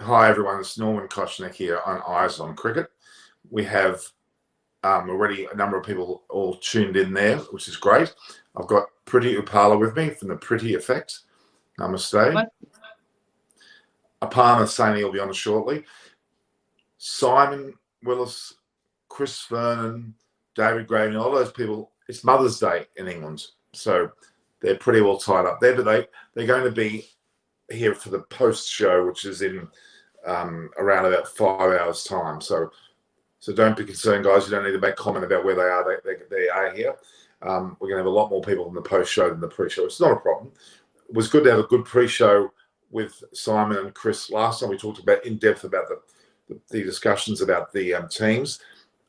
Hi everyone, it's Norman Kochnick here on Eyes on Cricket. We have already a number of people all tuned in there, which is great. I've got Pretty Upala with me from the Pretty Effect. Namaste. What? Aparna Saini will be on shortly. Simon Willis, Chris Vernon, David Graven, all those people. It's Mother's Day in England, so they're pretty well tied up there, but they're going to be here for the post show, which is in around about 5 hours time. So don't be concerned, guys. You don't need to make comment about where they are. They are here. We're going to have a lot more people in the post show than the pre-show. It's not a problem. It was good to have a good pre-show with Simon and Chris. Last time we talked about in depth about the discussions about the teams.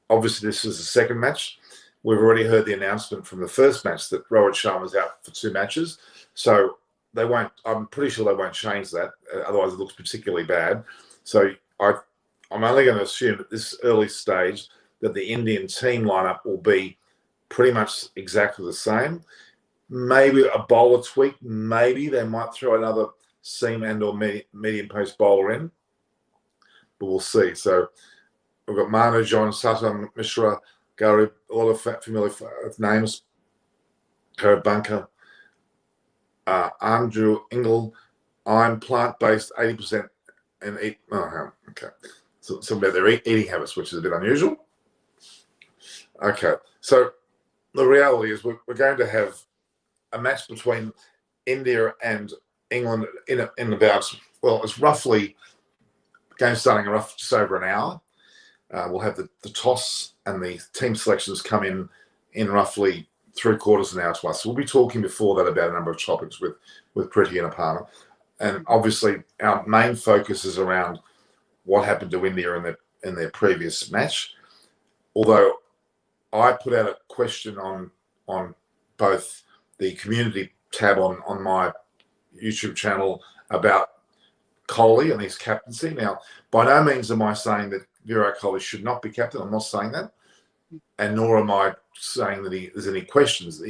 Obviously, this is the second match. We've already heard the announcement from the first match that Rohit Sharma's out for 2 matches. So they won't. I'm pretty sure they won't change that. Otherwise, it looks particularly bad. So I'm only going to assume at this early stage that the Indian team lineup will be pretty much exactly the same. Maybe a bowler tweak. Maybe they might throw another seam and or medium pace bowler in, but we'll see. So we've got Manu, John, Satan, Mishra, Gary, a lot of familiar names. Karabanka, Andrew Ingle. I'm plant-based 80% and eat. Oh, okay. So about their eating habits, which is a bit unusual. Okay. So the reality is we're going to have a match between India and England in about, well, it's roughly game starting just over an hour. We'll have the toss and the team selections come in roughly 3/4 an hour to us. So we'll be talking before that about a number of topics with Pretty and Aparna. And obviously our main focus is around what happened to India in their previous match. Although I put out a question on both the community tab on my YouTube channel about Kohli and his captaincy. Now, by no means am I saying that Virat Kohli should not be captain. I'm not saying that. And nor am I saying that there's any questions.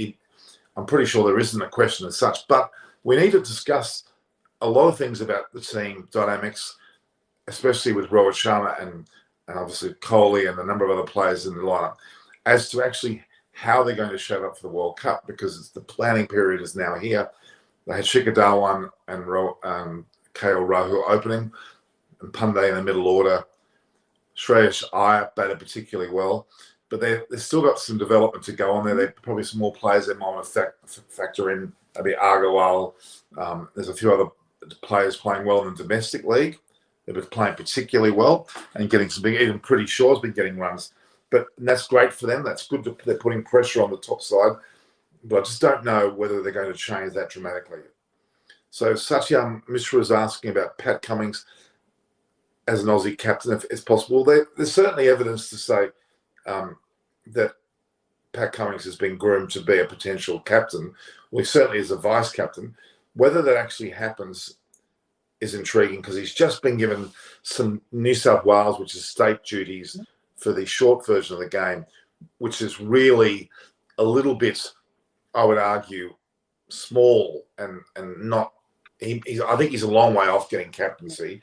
I'm pretty sure there isn't a question as such. But we need to discuss a lot of things about the team dynamics, especially with Rohit Sharma and obviously Kohli and a number of other players in the lineup, as to actually how they're going to show up for the World Cup, because the planning period is now here. They had Shikhar Dhawan and KL Rahul opening, and Pandey in the middle order. Shreyas Iyer batted particularly well, but they've still got some development to go on there. There's probably some more players they might want to factor in, maybe Agarwal. There's a few other players playing well in the domestic league. They've been playing particularly well and getting some big, even Pretty Shaw's been getting runs. And that's great for them. That's good. They're putting pressure on the top side. But I just don't know whether they're going to change that dramatically. So Satyam Mishra is asking about Pat Cummins as an Aussie captain, if it's possible. There's certainly evidence to say that Pat Cummins has been groomed to be a potential captain. Well, he certainly is a vice captain. Whether that actually happens is intriguing, because he's just been given some New South Wales, which is state duties for the short version of the game, which is really a little bit, I would argue, small and not. I think he's a long way off getting captaincy,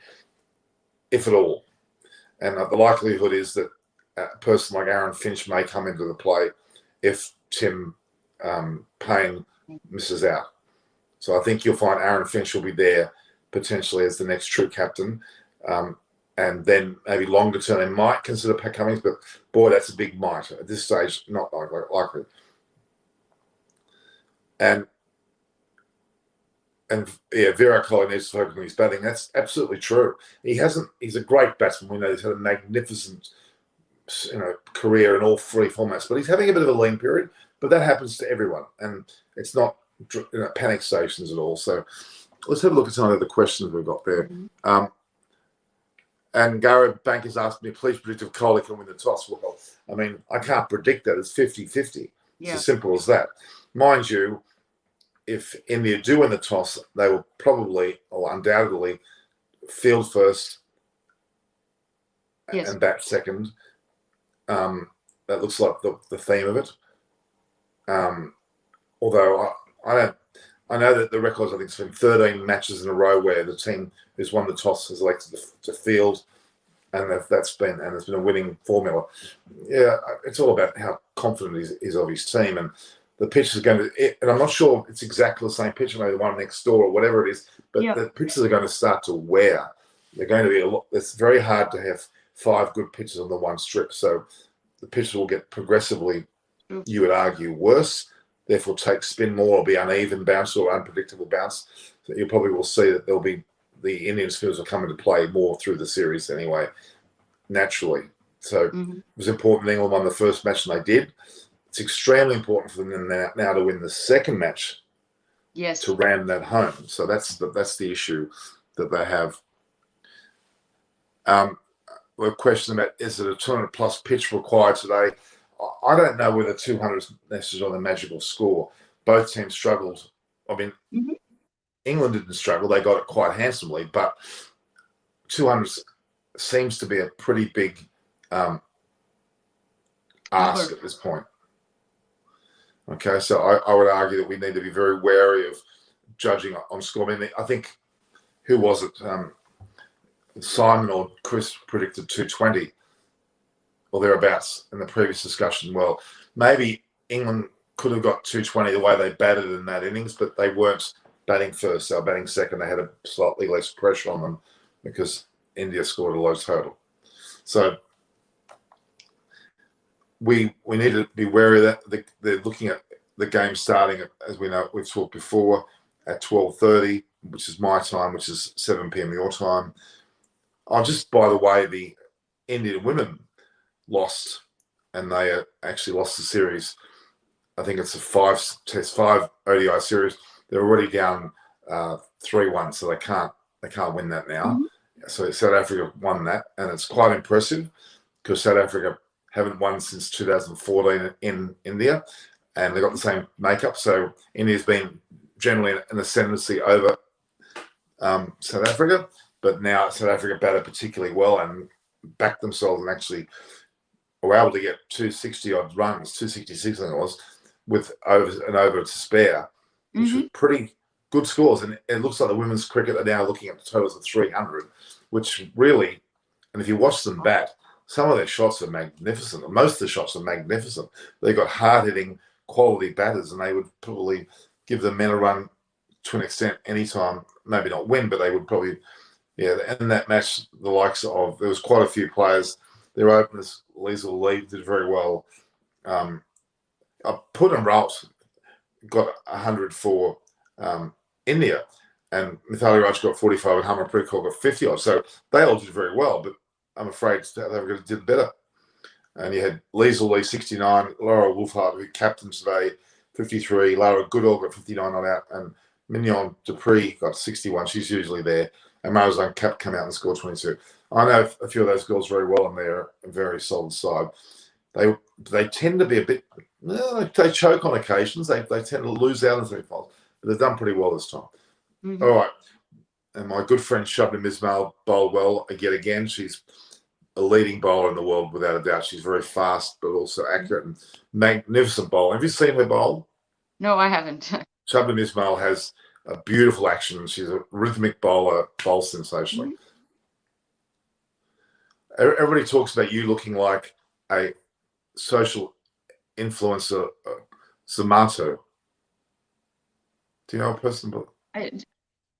if at all. And the likelihood is that a person like Aaron Finch may come into the play if Tim Payne misses out. So I think you'll find Aaron Finch will be there potentially as the next true captain. And then maybe longer term, they might consider Pat Cummins, but boy, that's a big might. At this stage, not likely. And yeah, Virat Kohli needs to focus on his batting. That's absolutely true. He's a great batsman. We know he's had a magnificent, career in all 3 formats, but he's having a bit of a lean period. But that happens to everyone, and it's not panic stations at all. So let's have a look at some of the questions we've got there. And Gary Bank has asked me, please predict if Kohli can win the toss. Well, I mean, I can't predict that. It's 50-50. It's as simple as that. Mind you, if India do win the toss, they will probably or undoubtedly field first and bat second. That looks like the theme of it. Although I I know that the records, I think it's been 13 matches in a row where the team who's won the toss has elected to field, and it's been a winning formula. Yeah, it's all about how confident he is of his team, and the pitch is going to. And I'm not sure it's exactly the same pitch, maybe the one next door or whatever it is, but the pitches are going to start to wear. They're going to be a lot. It's very hard to have 5 good pitches on the one strip, so the pitches will get progressively, you would argue, worse. Therefore, take spin more or be uneven bounce or unpredictable bounce. So you probably will see that there'll be the Indian spinners will come into play more through the series anyway, naturally. So it was important that England won the first match, and they did. It's extremely important for them now to win the second match. Yes. To ram that home. So that's the issue that they have. A question about, is it a 200+ pitch required today? I don't know whether 200 is necessarily a magical score. Both teams struggled. I mean, England didn't struggle. They got it quite handsomely, but 200 seems to be a pretty big ask at this point. Okay, so I would argue that we need to be very wary of judging on score. I mean, I think, who was it? Simon or Chris predicted 220 or thereabouts in the previous discussion. Well, maybe England could have got 220 the way they batted in that innings, but they weren't batting first. They were batting second. They had a slightly less pressure on them because India scored a low total. So we need to be wary of that. They're looking at the game starting, as we know, we've talked before, at 12:30, which is my time, which is 7 p.m. your time. Just by the way, the Indian women lost, and they actually lost the series. I think it's a 5 ODI series. They're already down 3-1, so they can't win that now. So South Africa won that, and it's quite impressive because South Africa haven't won since 2014 in India, and they've got the same makeup. So India's been generally in the ascendancy over South Africa, but now South Africa batted particularly well and backed themselves and actually were able to get 260 odd runs, 266 I think it was, with over to spare, which was pretty good scores. And it looks like the women's cricket are now looking at the totals of 300, which really, and if you watch them bat, some of their shots are magnificent. Most of the shots are magnificent. They've got hard-hitting, quality batters, and they would probably give the men a run to an extent anytime. Maybe not win, but they would probably, in that match, the likes of, there was quite a few players. Their openers, Liesl Lee, did very well. Put and Rout got 100 for India, and Mithali Raj got 45, and Harmanpreet Kaur got 50 odd. So they all did very well, but I'm afraid South Africa did better. And you had Liesl Lee 69, Laura Wolfhard, who captained today, 53, Lara Goodall got 59 on out, and Mignon Dupree got 61. She's usually there. And Marizanne Cap come out and scored 22. I know a few of those girls very well, and they're a very solid side. They tend to be a bit, they choke on occasions. They tend to lose out in semi-finals, but they've done pretty well this time. All right. And my good friend Shabnam Ismail bowled well again. She's a leading bowler in the world without a doubt. She's very fast, but also accurate and magnificent bowler. Have you seen her bowl? No, I haven't. Shabnam Ismail has a beautiful action. She's a rhythmic bowler, bowls sensationally. Everybody talks about you looking like a social influencer, Zamato. Do you know a person?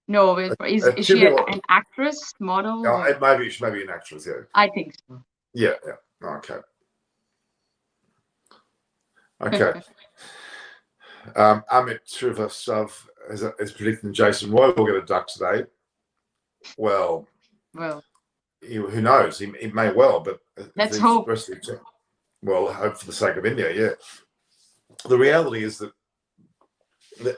No, is she an actress, model? No, maybe she may be an actress, yeah. I think so. Yeah. Okay. Amit Srivastava is predicting Jason Roy will get a duck today. Well, who knows? He may well, but let's hope. Well, hope for the sake of India, yeah. The reality is that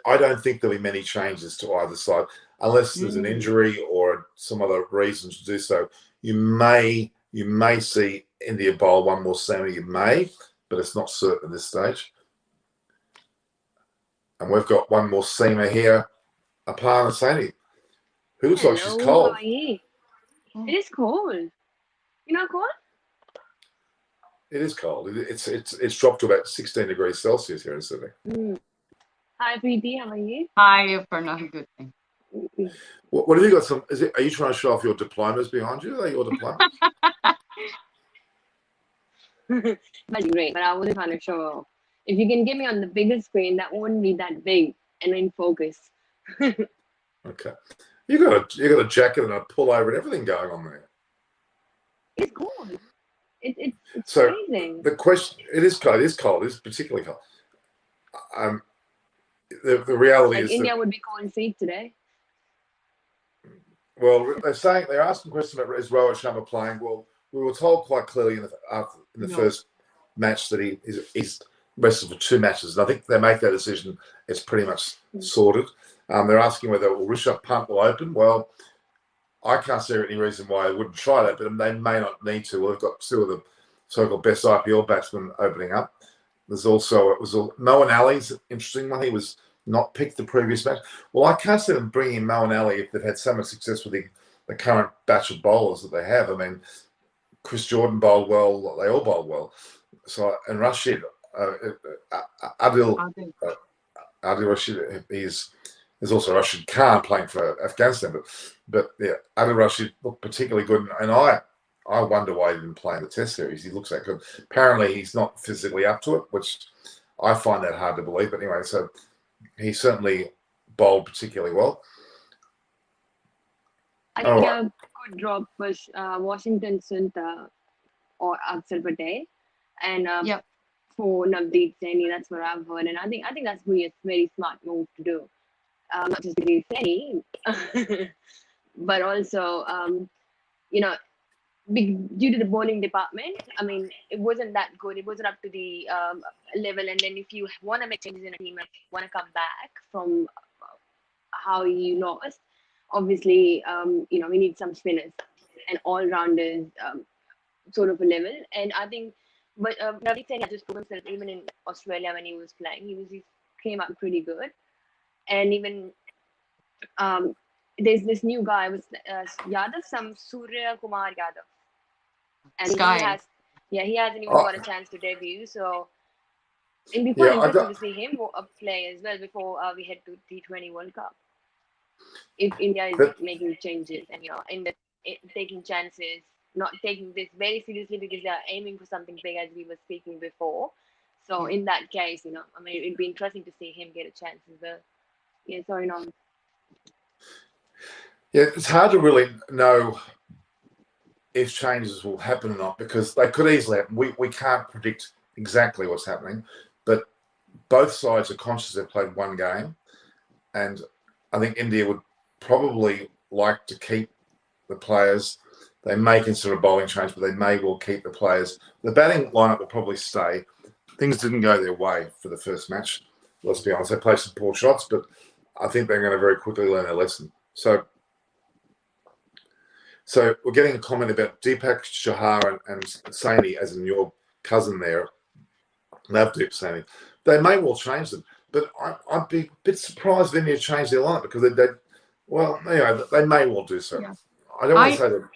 I don't think there'll be many changes to either side unless there's an injury or some other reason to do so. You may see India bowl one more seamer. You may, but it's not certain at this stage. And we've got one more seamer here, Aparna Saini, who looks like she's cold. It is cold. You're not cold? It is cold. It's dropped to about 16 degrees Celsius here in Sydney. Hi, Preeti. How are you? Hi, Aparna. Good thing. What have you got? Are you trying to show off your diplomas behind you? Are they your diplomas? That's great, but I wasn't trying to show off. If you can get me on the bigger screen, that won't be that big and in focus. Okay. You got a jacket and a pullover and everything going on there. It's cool. It's So amazing. the question, it is cold. It is cold. It's particularly cold. The reality Like is India that, would be cold feet today. well, they're asking questions about is Rohit Sharma playing. Well, we were told quite clearly in the No. first match that he's rested for 2 matches. And I think they make that decision. It's pretty much sorted. They're asking whether Rishabh Pant will open. Well, I can't see any reason why they wouldn't try that, but they may not need to. Well, they've got 2 of the so-called best IPL batsmen opening up. There's also Moeen Ali's an interesting one. He was not picked the previous match. Well, I can't see them bringing in Moeen Ali if they've had so much success with the current batch of bowlers that they have. I mean, Chris Jordan bowled well. They all bowled well. So, and Rashid, Adil Rashid, there's also Rashid Khan playing for Afghanistan, but yeah, Adil Rashid looked particularly good, and I wonder why he didn't play in the Test series. He looks that good. Apparently, he's not physically up to it, which I find that hard to believe. But anyway, so he certainly bowled particularly well. I think a good drop was Washington Sunta or Akshar Patel, and for Navdeep Saini, that's what I've heard, and I think that's really a very smart move to do. Not just Navdeep Saini, but also due to the bowling department, I mean, it wasn't that good. It wasn't up to the level. And then if you want to make changes in a team and want to come back from how you lost, obviously, we need some spinners and all-rounders sort of a level. And I think, but Navdeep Singh had just proven himself even in Australia when he was playing. He came out pretty good. And even there's this new guy with Yadav, some Surya Kumar Yadav. And he hasn't even got a chance to debut. So it'll be quite interesting to see him play as well before we head to T20 World Cup. If India is making changes and taking chances, not taking this very seriously because they are aiming for something big, as we were speaking before. So in that case, I mean, it'd be interesting to see him get a chance as well. Yeah, sorry, no. Yeah, it's hard to really know if changes will happen or not because they could easily happen. We can't predict exactly what's happening, but both sides are conscious they've played one game, and I think India would probably like to keep the players. They may consider a bowling change, but they may well keep the players. The batting lineup will probably stay. Things didn't go their way for the first match. Let's be honest. They played some poor shots, but I think they're going to very quickly learn their lesson. So we're getting a comment about Deepak Chahar and Saini, as in your cousin there, Navdeep Saini. They may well change them, but I'd be a bit surprised if India changed their lineup because they may well do so. Yeah. I don't want to say that.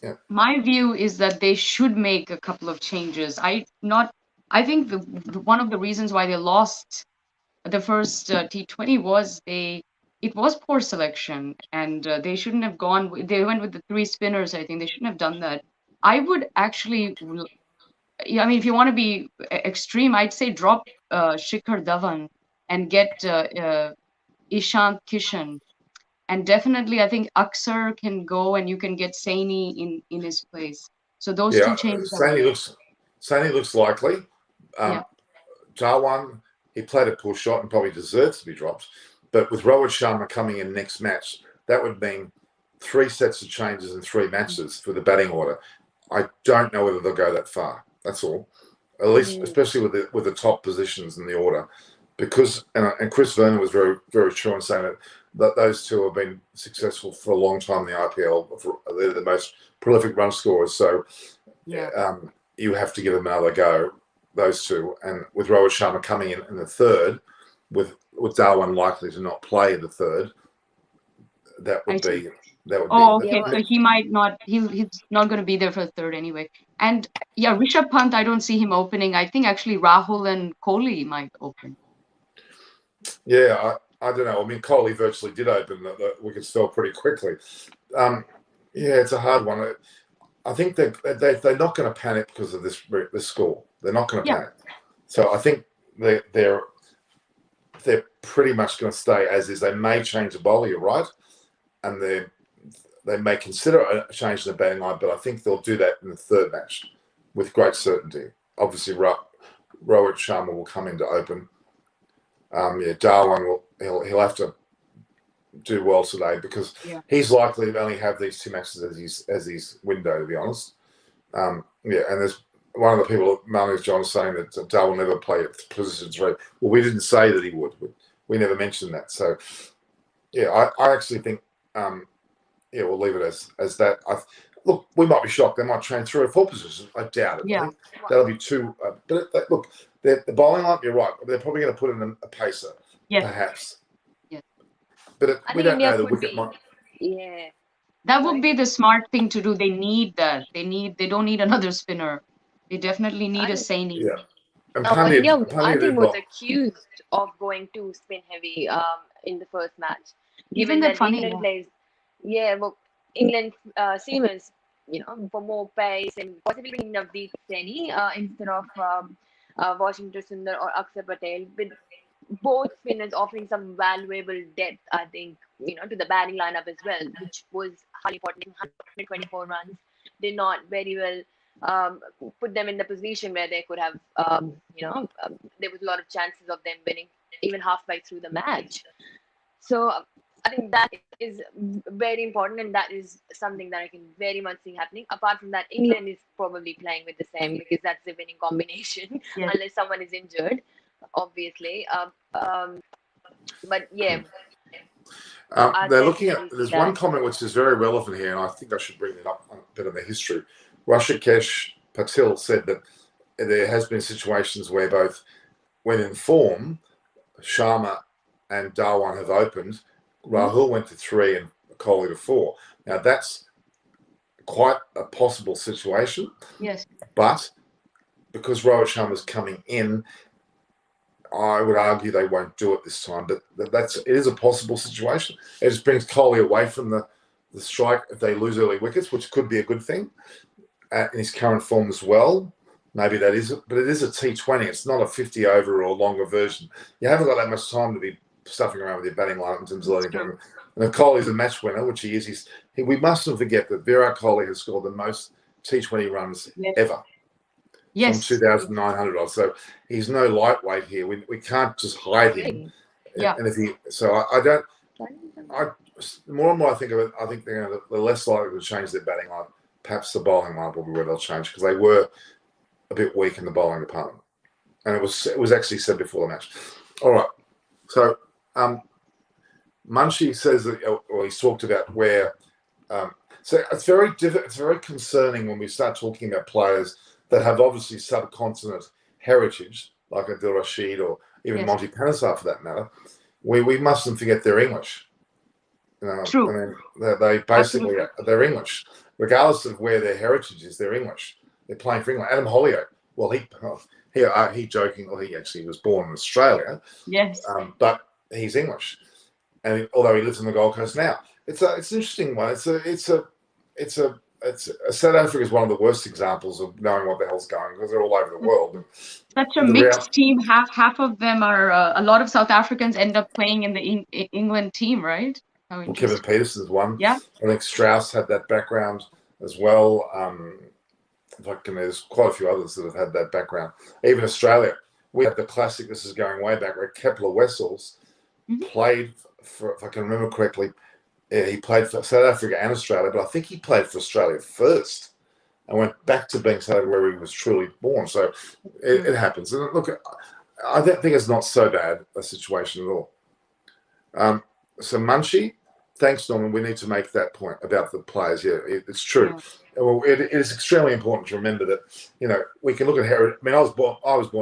Yeah. My view is that they should make a couple of changes. I think one of the reasons why they lost the first T20 was it was poor selection, and they shouldn't have gone. They went with the 3 spinners. I think they shouldn't have done that. I would actually, I mean, if you want to be extreme, I'd say drop Shikhar Dhawan and get Ishant Kishan. And definitely, I think Akshar can go, and you can get Saini in his place. So those 2 changes. Saini looks likely. Dhawan, he played a poor shot and probably deserves to be dropped. But with Rohit Sharma coming in next match, that would mean 3 sets of changes in 3 matches for the batting order. I don't know whether they'll go that far. That's all. At least, especially with the top positions in the order, because and Chris Vernon was very, very true in saying that those 2 have been successful for a long time in the IPL. They're the most prolific run scorers. So you have to give them another go. Those 2, and with Rohit Sharma coming in the 3rd, with Dhawan likely to not play in the 3rd, that would be. Okay. So he might not. He's not going to be there for the 3rd anyway. And Rishabh Pant, I don't see him opening. I think actually Rahul and Kohli might open. Yeah, I don't know. I mean, Coley virtually did open the wickets fell pretty quickly. Yeah, it's a hard one. I think they're not going to panic because of this score. They're not going to panic. So I think they're pretty much going to stay as is. They may change the bowler, you're right, and they may consider a change in the batting line, but I think they'll do that in the third match with great certainty. Obviously, Rohit Sharma will come in to open. Darwin he'll have to do well today because he's likely to only have these two matches as his window, to be honest. And there's one of the people, Marnie John, saying that Darwin will never play at position 3. Well, we didn't say that he would. We never mentioned that. So, I actually think, we'll leave it as that. Look, we might be shocked. They might train 3 or 4 positions. I doubt it. Yeah. I think that'll be too. But look, the bowling line, you're right. They're probably going to put in a pacer, perhaps. Yeah. But we don't know the wicket might. Yeah. That would be the smart thing to do. They need that. They don't need another spinner. They definitely need a Saini. Yeah. And India, I think, was accused of going too spin heavy in the first match. Given that England plays, England seamers, for more pace and possibly bringing Navdeep Saini instead of Washington Sundar or Akshar Patel, with both spinners offering some valuable depth, I think, to the batting lineup as well, which was highly important. 124 runs did not very well put them in the position where they could have, there was a lot of chances of them winning even halfway through the match. So I think that is very important, and that is something that I can very much see happening. Apart from that, England is probably playing with the same because that's the winning combination, unless someone is injured, obviously. But yeah. They're looking at. There's one comment which is very relevant here, and I think I should bring it up a bit of the history. Rashikesh Patil said that there has been situations where both, when in form, Sharma and Dhawan have opened. Rahul went to 3 and Kohli to 4. Now that's quite a possible situation. Yes. But because Rohit Sharma's coming in, I would argue they won't do it this time. But it is a possible situation. It just brings Kohli away from the strike if they lose early wickets, which could be a good thing in his current form as well. Maybe that is it. But it is a T20. It's not a 50 over or longer version. You haven't got that much time to be stuffing around with your batting lineup in terms of letting them. And if Kohli's a match winner, which he is, we mustn't forget that Virat Kohli has scored the most T20 runs ever. Yes. From 2,900 odd. So he's no lightweight here. We can't just hide him. Yeah. And if the more and more I think of it, I think they're less likely to change their batting line. Perhaps the bowling line will be where they'll change because they were a bit weak in the bowling department. And it was actually said before the match. All right. So Munshi says that, or he's talked about where. So it's very concerning when we start talking about players that have obviously subcontinent heritage, like Adil Rashid or even Monty Panesar for that matter. We mustn't forget they're English. True. I mean, they basically they're English, regardless of where their heritage is. They're English. They're playing for England. Adam Holyoke. Well, he joking. Well, he actually was born in Australia. Yes. But he's English, and although he lives on the Gold Coast now, it's an interesting one. South Africa is one of the worst examples of knowing what the hell's going because they're all over the world. Such a mixed team. Half of them are a lot of South Africans end up playing in the England team, right? Well, Kevin Peterson's one. Yeah. I think Strauss had that background as well. There's quite a few others that have had that background. Even Australia, we had the classic. This is going way back. Where Kepler Wessels played for, if I can remember correctly. Yeah, he played for South Africa and Australia, but I think he played for Australia first and went back to being South Africa where he was truly born. So it happens. And look, I don't think it's not so bad a situation at all. So Munshi, thanks, Norman. We need to make that point about the players. Yeah, it's true. Yeah. Well, it is extremely important to remember that, we can look at heritage. I mean, I was born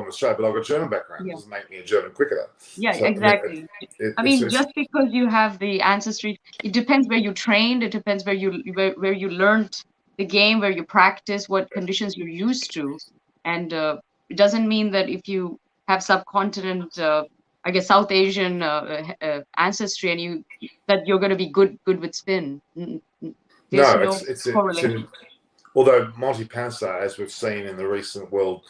in Australia, but I've got a German background. It doesn't make me a German cricketer. Yeah, so, exactly. I mean, just because you have the ancestry, it depends where you trained. It depends where you learned the game, where you practice, what conditions you're used to. And it doesn't mean that if you have subcontinent I guess, South Asian ancestry, and that you're going to be good with spin. There's No, no correlation. although Monty Panesar, as we've seen in the recent World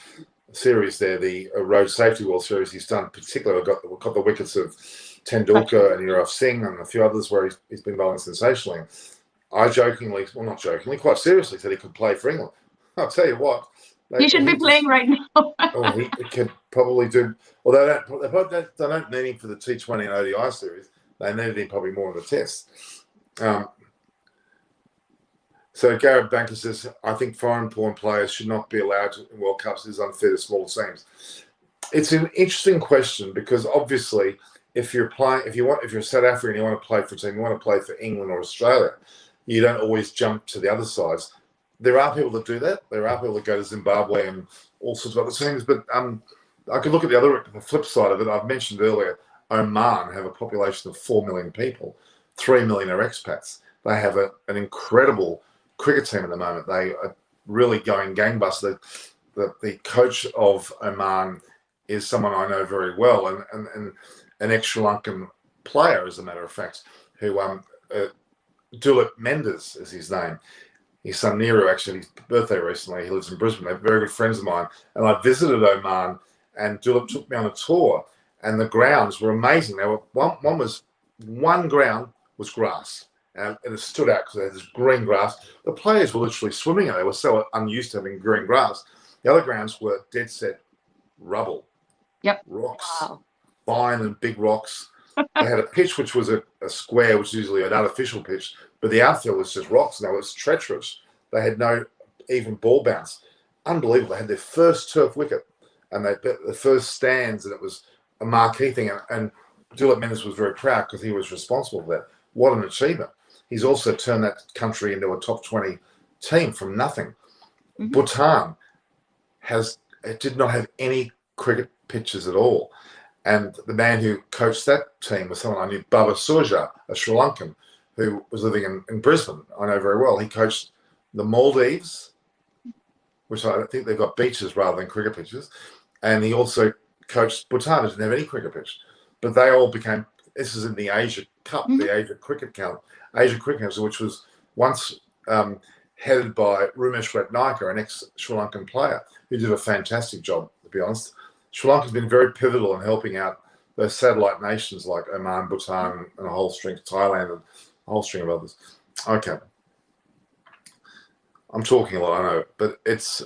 Series there, the Road Safety World Series, he's done particularly got the wickets of Tendulkar and Yuvraj Singh and a few others where he's been bowling sensationally. I jokingly, well, not jokingly, quite seriously said he could play for England. I'll tell you what. He should be playing right now. Oh, he could probably do. Although they don't need him for the T20 and ODI series. They needed him probably more in the Test. So Garrett Banker says, I think foreign-born players should not be allowed in World Cups. It is unfair to small teams. It's an interesting question because obviously, if you're South African, you want to play for a team, you want to play for England or Australia, you don't always jump to the other sides. There are people that do that. There are people that go to Zimbabwe and all sorts of other teams. But I could look at the flip side of it. I've mentioned earlier, Oman have a population of 4 million people. 3 million are expats. They have an incredible cricket team at the moment. They are really going gangbusters. The coach of Oman is someone I know very well, and an ex-Sri Lankan player, as a matter of fact, who Dulip Mendes is his name. His son Nero, actually, his birthday recently. He lives in Brisbane. They're very good friends of mine. And I visited Oman, and Dulip took me on a tour, and the grounds were amazing. They were one ground was grass, and it stood out because they had this green grass. The players were literally swimming in it. They were so unused to having green grass. The other grounds were dead set rubble. Yep. Rocks. Wow. Fine and big rocks. They had a pitch which was a square, which is usually an artificial pitch, but the outfield was just rocks. And it was treacherous. They had no even ball bounce. Unbelievable. They had their first turf wicket, and they bet the first stands, and it was a marquee thing. And Dulip Mendes was very proud because he was responsible for that. What an achievement. He's also turned that country into a top 20 team from nothing. Mm-hmm. Bhutan did not have any cricket pitches at all. And the man who coached that team was someone I knew, Baba Surja, a Sri Lankan, who was living in Brisbane. I know very well. He coached the Maldives, which I think they've got beaches rather than cricket pitches. And he also coached Bhutan, who didn't have any cricket pitch. But they all became, this is in the Asia Cup, mm-hmm. the Asia Cricket Council, which was once headed by Rumesh Ratnayake, an ex-Sri Lankan player, who did a fantastic job, to be honest. Sri Lanka's been very pivotal in helping out those satellite nations like Oman, Bhutan, and a whole string, Thailand, and a whole string of others. Okay. I'm talking a lot, I know, but it's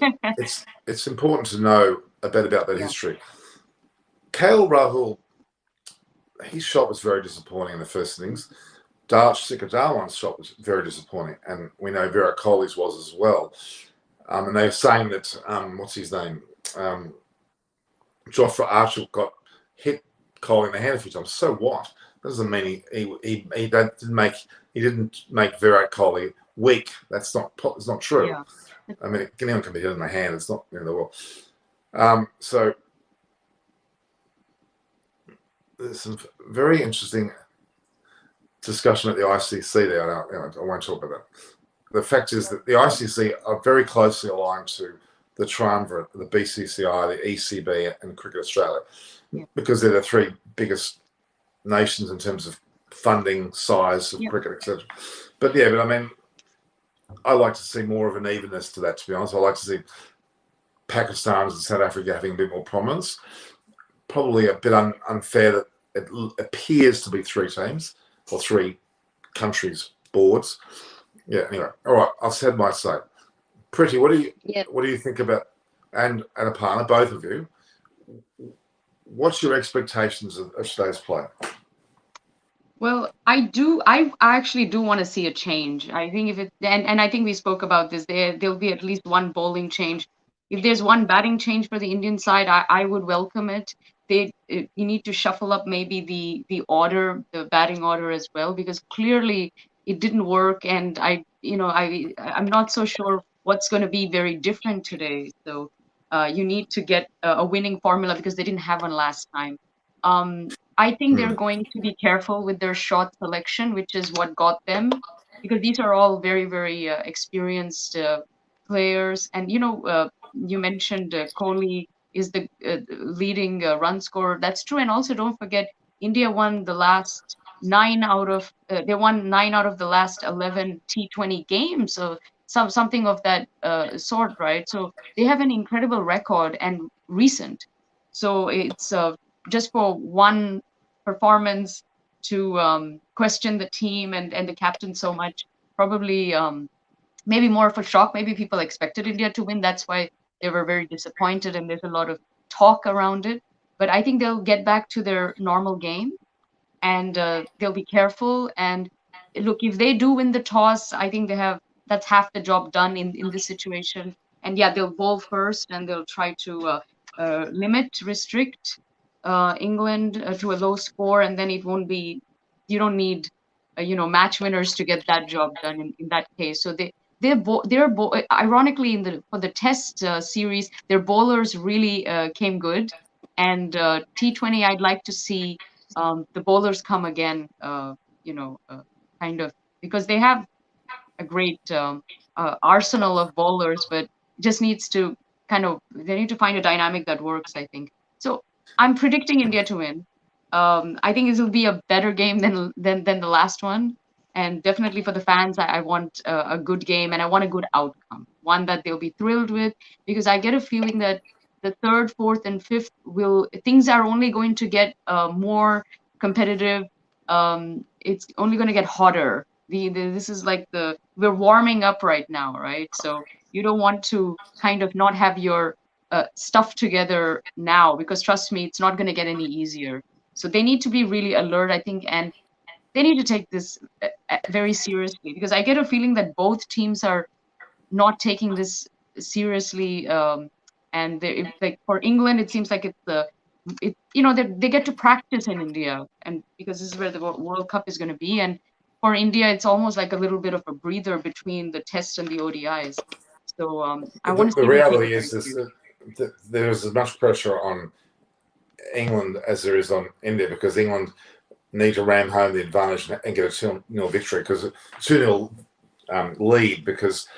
important to know a bit about that history. KL Rahul, his shot was very disappointing in the first innings. Shikhar Dhawan's shot was very disappointing, and we know Virat Kohli's was as well. And they're saying that what's his name? Jofra Archer got hit Kohli in the hand a few times. So what? That doesn't mean he didn't make Virat Kohli weak. It's not true. Yeah. I mean, anyone can be hit in the hand. It's not the end of the world. So there's some very interesting discussion at the ICC there. I won't talk about that. The fact is that the ICC are very closely aligned to the triumvirate, the BCCI, the ECB, and Cricket Australia, because they're the three biggest nations in terms of funding, size of cricket, etc. But I mean, I like to see more of an evenness to that, to be honest. I like to see Pakistan and South Africa having a bit more prominence. Probably a bit unfair that it appears to be three teams or three countries' boards. Yeah, anyway. All right, I've said my say. Pretty, what do you think about, and a partner, both of you, what's your expectations of today's play? Well, I actually do want to see a change. I think if it, and I think we spoke about this, there'll be at least one bowling change. If there's one batting change for the Indian side, I would welcome it. You need to shuffle up maybe the order, the batting order as well, because clearly it didn't work, and I'm not so sure what's going to be very different today. So you need to get a winning formula because they didn't have one last time. I think they're going to be careful with their shot selection, which is what got them, because these are all very, very experienced players. And you mentioned Kohli. is the leading run scorer. That's true. And also don't forget, India won the last they won 9 out of the last 11 T20 games. So something of that sort, right? So they have an incredible record and recent. So it's just for one performance to question the team and the captain so much, probably maybe more of a shock. Maybe people expected India to win. That's why they were very disappointed, and there's a lot of talk around it. But I think they'll get back to their normal game, and they'll be careful. And look, if they do win the toss, I think that's half the job done in this situation. And yeah, they'll bowl first, and they'll try to restrict England to a low score, and then it won't be. You don't need match winners to get that job done in that case. So ironically, for the test series, their bowlers really came good, and T20 I'd like to see the bowlers come again, kind of, because they have a great arsenal of bowlers, but just needs to they need to find a dynamic that works, I think. So I'm predicting India to win. I think this will be a better game than the last one. And definitely for the fans, I want a good game, and I want a good outcome, one that they'll be thrilled with, because I get a feeling that the third, fourth, and fifth things are only going to get more competitive. It's only going to get hotter. This is like we're warming up right now, right? So you don't want to kind of not have your stuff together now, because trust me, it's not going to get any easier. So they need to be really alert, I think, and they need to take this very seriously, because I get a feeling that both teams are not taking this seriously. And like for England, it seems like they get to practice in India, and because this is where the World Cup is going to be. And for India, it's almost like a little bit of a breather between the Test and the ODIs. So I want to see the reality is that there's as much pressure on England as there is on India, because England need to ram home the advantage and get a 2-0 victory, because 2-0 lead, because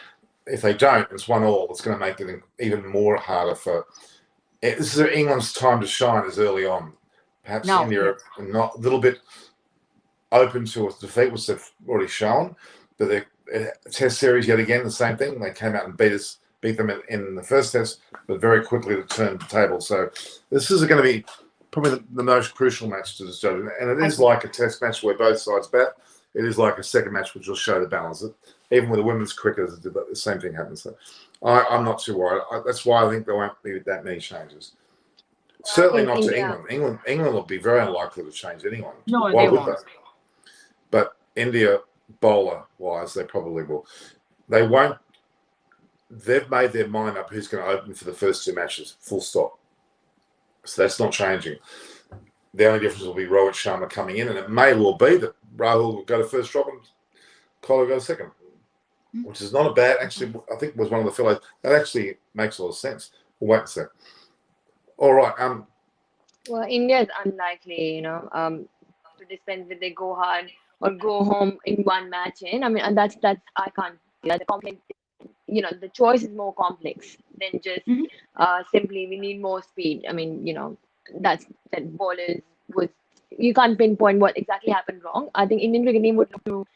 if they don't, it's 1-1. It's going to make it even more harder for. This is England's time to shine as early on. Perhaps India are not a little bit open to a defeat, which they've already shown. But the Test series yet again, the same thing. They came out and beat them in the first Test, but very quickly to turn the table. So this is going to be probably the most crucial match to this judge. And it is like a Test match where both sides bat. It is like a second match which will show the balance. Even with the women's cricket, the same thing happens. So I'm not too worried. That's why I think there won't be that many changes. Certainly not to England. England will be very unlikely to change anyone. No, why would they? But India, bowler-wise, they probably will. They won't. They've made their mind up who's going to open for the first 2 matches, full stop. So that's not changing. The only difference will be Rohit Sharma coming in, and it may well be that Rahul will go to first drop and Kohli will go second, which is not a bad. Actually, I think was one of the fellows. That actually makes a lot of sense. We'll wait and see. All right. Well, India is unlikely, to dispense with they go hard or go home in one match in. I mean, and that's I can't. The complex, the choice is more complex than just simply we need more speed. I mean, that bowlers was you can't pinpoint what exactly happened wrong. I think Indian cricket team would look to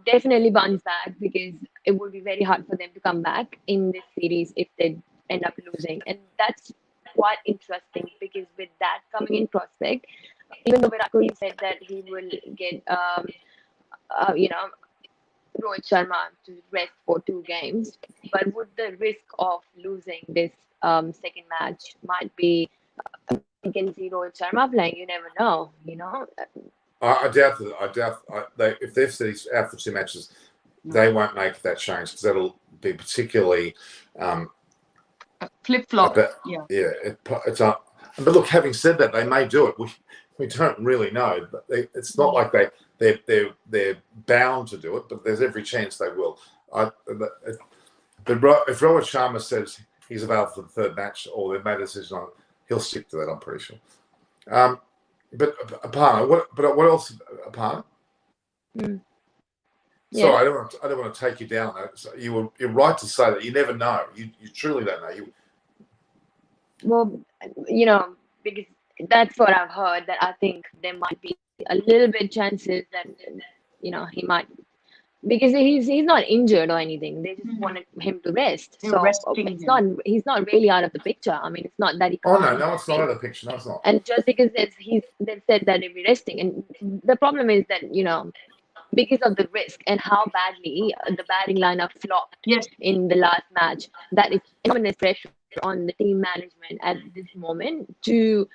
definitely bounce back, because it would be very hard for them to come back in this series if they end up losing, and that's quite interesting, because with that coming in prospect, even though Virat Kohli said that he will get Rohit Sharma to rest for 2 games, but would the risk of losing this second match might be you can see Rohit Sharma playing? You never know, I doubt that. If they've said he's out for 2 matches, they won't make that change, because that'll be particularly flip-flop. But look, having said that, they may do it. We don't really know. But it's not like they're bound to do it, but there's every chance they will. But if Rohit Sharma says he's available for the 3rd match, or they've made a decision on it, he'll stick to that, I'm pretty sure. But Aparna, what else, Aparna? Sorry, I don't want to take you down. So you're right to say that. You never know. You truly don't know. Well, you know, because that's what I've heard, that I think there might be a little bit chances that, he might, because he's not injured or anything. They just Mhm. wanted him to rest. They're So resting it's him. not he's not really out of the picture. I mean, it's not that he Oh can't no, it's not play. out of the picture. No, it's not. And just because they said that he'll be resting, and the problem is that, because of the risk and how badly the batting lineup flopped Yes. in the last match, that is enormous pressure on the team management at this moment to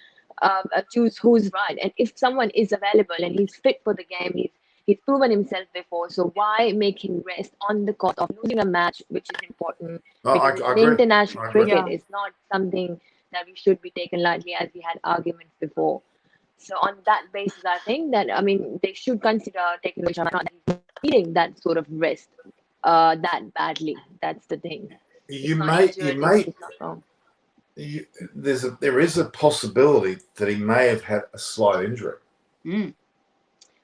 choose who's right. And if someone is available and he's fit for the game, he's proven himself before. So why make him rest on the cost of losing a match, which is important? No, Because I in agree. international I agree. cricket, Yeah. it's not something that we should be taken lightly, as we had arguments before. So on that basis, I think that, I mean, they should consider taking Rohit Sharma, not that he's needing that sort of rest that badly. That's the thing. You He's not may injured. It's not wrong. there is a possibility that he may have had a slight injury. Mm.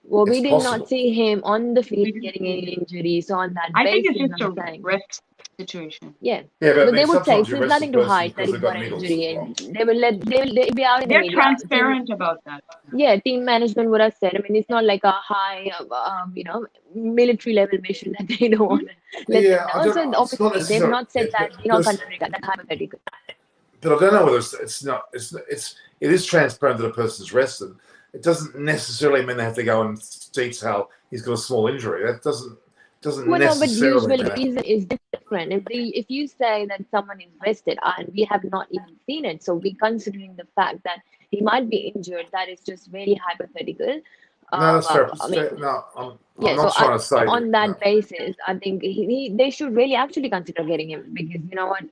Well, It's we did not possible. see him on the We field didn't getting see any it. injuries. So on that I think it's basis, just I'm a saying, rest situation. yeah. Yeah, but I But mean, they would say sometimes so you there's rest a nothing to person hide that because he's they've got got an niggles as injury, well. and they'll be out in the They're media. transparent about that. Yeah, team management would have said. I mean, it's not like a high, military level mission that they don't want to let them Yeah, I know. don't So know. It's not obviously, they've necessarily. not Yeah, said that. but, They're not considering that. That's hypothetical. but I don't know whether it's not. It is transparent that a person's rested. It doesn't necessarily mean they have to go and detail he's got a small injury. That doesn't Well, no, but necessarily usually mean the that. reason is different. If you say that someone is rested and we have not even seen it, so we're considering the fact that he might be injured, that is just very hypothetical. No, that's fair. I mean, No, I'm yeah. So not trying to say that. on No. that basis, I think they should really actually consider getting him, because you know what?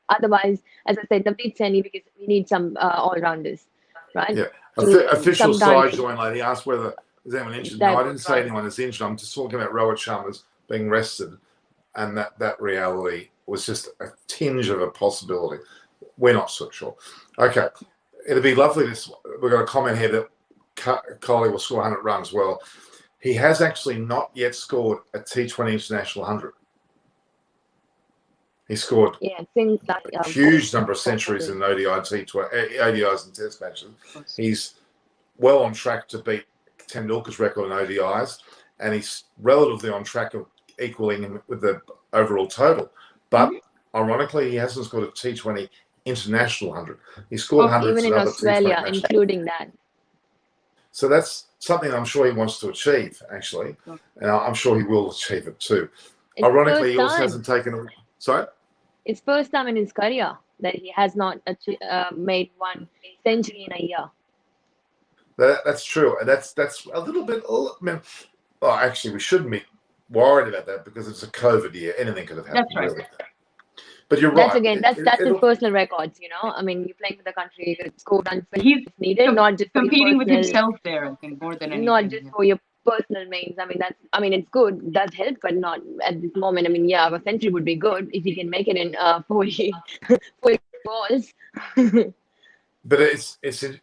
Otherwise, as I said, the beats any, because we need some all rounders, right? Yeah. To Official sometimes side join lady asked whether is anyone injured. No, I didn't say diversify. anyone is injured. I'm just talking about Rohit Sharma's being rested, and that reality was just a tinge of a possibility. We're not so sure. Okay, it'd be lovely. We've got a comment here that Kohli will score 100 runs. Well, he has actually not yet scored a T20 International 100. He scored Things like a huge number of centuries in ODIs and Test matches. He's well on track to beat Tendulkar's record in ODIs, and he's relatively on track of equaling him with the overall total. But ironically, he hasn't scored a T20 International 100. He scored hundreds even in in other T20 Australia, matches. including that. So that's something I'm sure he wants to achieve, actually, and I'm sure he will achieve it too. It's Ironically, first he also time. hasn't taken. Sorry. It's first time in his career that he has not made one century in a year. That's true, and that's a little bit. I mean, actually, we shouldn't be worried about that because it's a COVID year. Anything could have happened. That's right. Really. But you're That's right. again, that's his personal records. I mean, you're playing for the country. Score runs He's if needed, not just for your competing with personal, himself there, I think, more than anything. not just for your personal means. I mean, it's good. It does help, but not at this moment. I mean, yeah, a century would be good if he can make it in 40 balls. But it's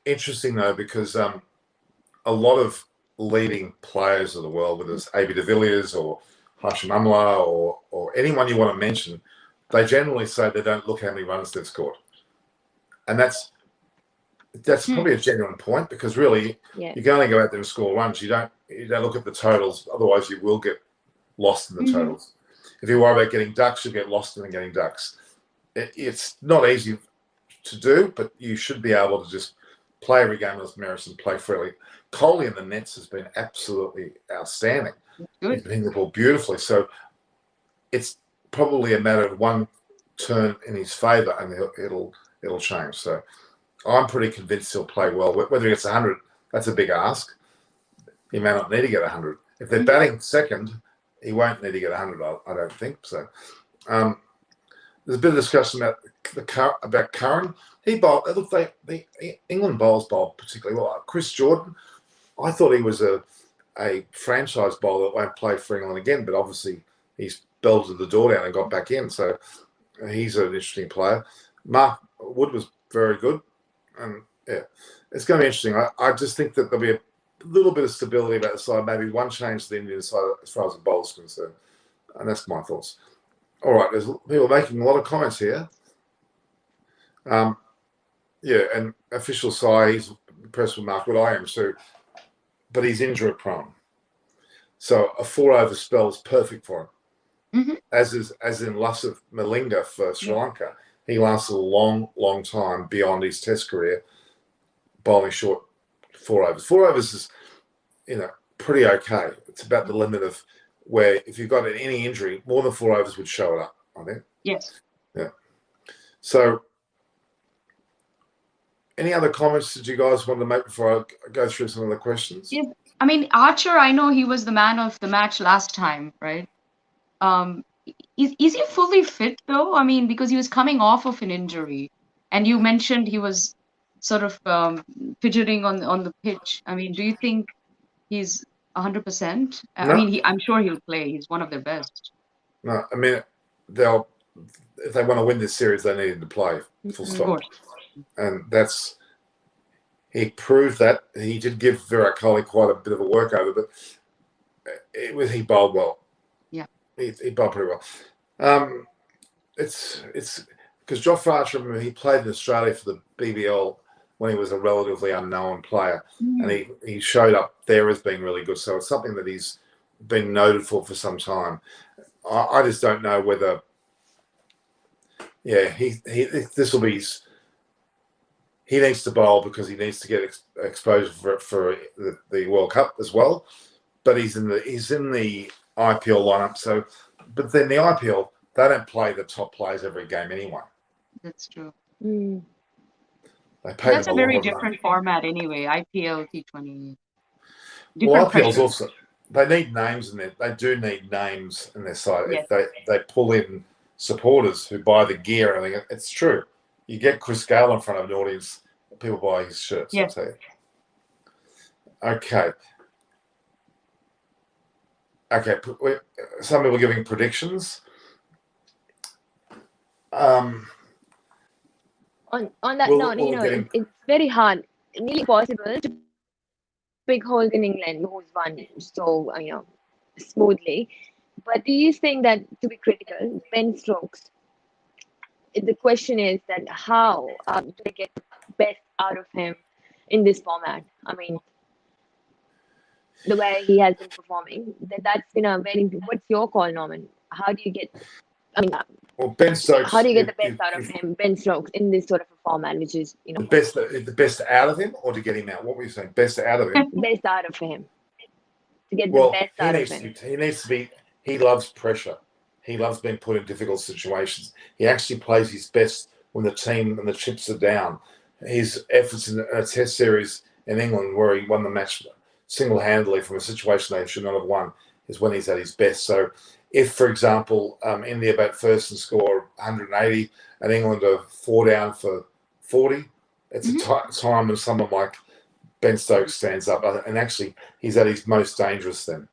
interesting though because a lot of leading players of the world, whether it's AB de Villiers or Hashim Amla or anyone you want to mention, they generally say they don't look how many runs they've scored, and that's probably a genuine point because really you can only go out there and score runs. You don't look at the totals, otherwise you will get lost in the totals. If you worry about getting ducks, you'll get lost in getting ducks. It's not easy to do, but you should be able to just play every game with merits and play freely. Kohli in the nets has been absolutely outstanding. He's been hitting the ball beautifully. So it's probably a matter of one turn in his favour and it'll change. So I'm pretty convinced he'll play well. Whether he gets 100, that's a big ask. He may not need to get 100. If they're batting second, he won't need to get 100, I don't think. So there's a bit of discussion about Curran. He bowled. It looked like the England bowls bowled particularly well. Chris Jordan, I thought he was a franchise bowler that won't play for England again, but obviously he's belted the door down and got back in. So he's an interesting player. Mark Wood was very good. And yeah, it's going to be interesting. I just think that there'll be a little bit of stability about the side, maybe one change to the Indian side as far as the bowl's concerned. And that's my thoughts. All right, there's people making a lot of comments here. Yeah, and officials say he's impressed with Mark Wood. I am too, but he's injury prone. So a 4-over spell is perfect for him. As in Lasith Malinga for Sri Lanka. He lasted a long, long time beyond his Test career, bowling short 4-overs. 4-overs is, pretty okay. It's about the limit of where if you've got any injury, more than 4-overs would show it up, I think. Yes. Yeah. So, any other comments that you guys want to make before I go through some of the questions? Yeah. I mean, Archer, I know he was the man of the match last time, right? Is he fully fit though? I mean, because he was coming off of an injury, and you mentioned he was sort of fidgeting on the pitch. I mean, do you think he's 100%? I mean, I'm sure he'll play. He's one of their best. No, I mean, if they want to win this series, they needed to play. Full stop. Of course. And he proved that. He did give Virat Kohli quite a bit of a workover, but he bowled well. Yeah, he bowled pretty well. It's because Jofra Archer, he played in Australia for the BBL when he was a relatively unknown player, and he showed up there as being really good. So it's something that he's been noted for some time. I just don't know whether. Yeah, this will be. He needs to bowl because he needs to get exposure for the World Cup as well. But he's in the IPL lineup. So, but then the IPL, they don't play the top players every game anyway. That's true. They pay That's a very different format anyway. IPL, T20. Well, IPL's also, they need names in there. They do need names in their side. Yes. If they pull in supporters who buy the gear and everything, it's true. You get Chris Gale in front of an audience, people buy his shirts. Yes. I'll tell you. Okay. Some people are giving predictions. On that note, it's very hard, nearly impossible to pick holes in England who's won so smoothly. But do you think that, to be critical, Ben Stokes, the question is that how do they get the best out of him in this format? I mean, the way he has been performing, that's been a very. What's your call, Norman? How do you get? I mean, well, Ben Stokes. How do you get the best out of him, Ben Stokes, in this sort of a format, which is the best out of him, or to get him out? What were you saying? Best out of him. Best out of him. To get the best out of him. He needs to be. He loves pressure. He loves being put in difficult situations. He actually plays his best when the team and the chips are down. His efforts in a Test series in England, where he won the match single-handedly from a situation they should not have won, is when he's at his best. So, if, for example, India bat first and score 180, and England are 4 down for 40, it's a time when someone like Ben Stokes stands up, and actually he's at his most dangerous then.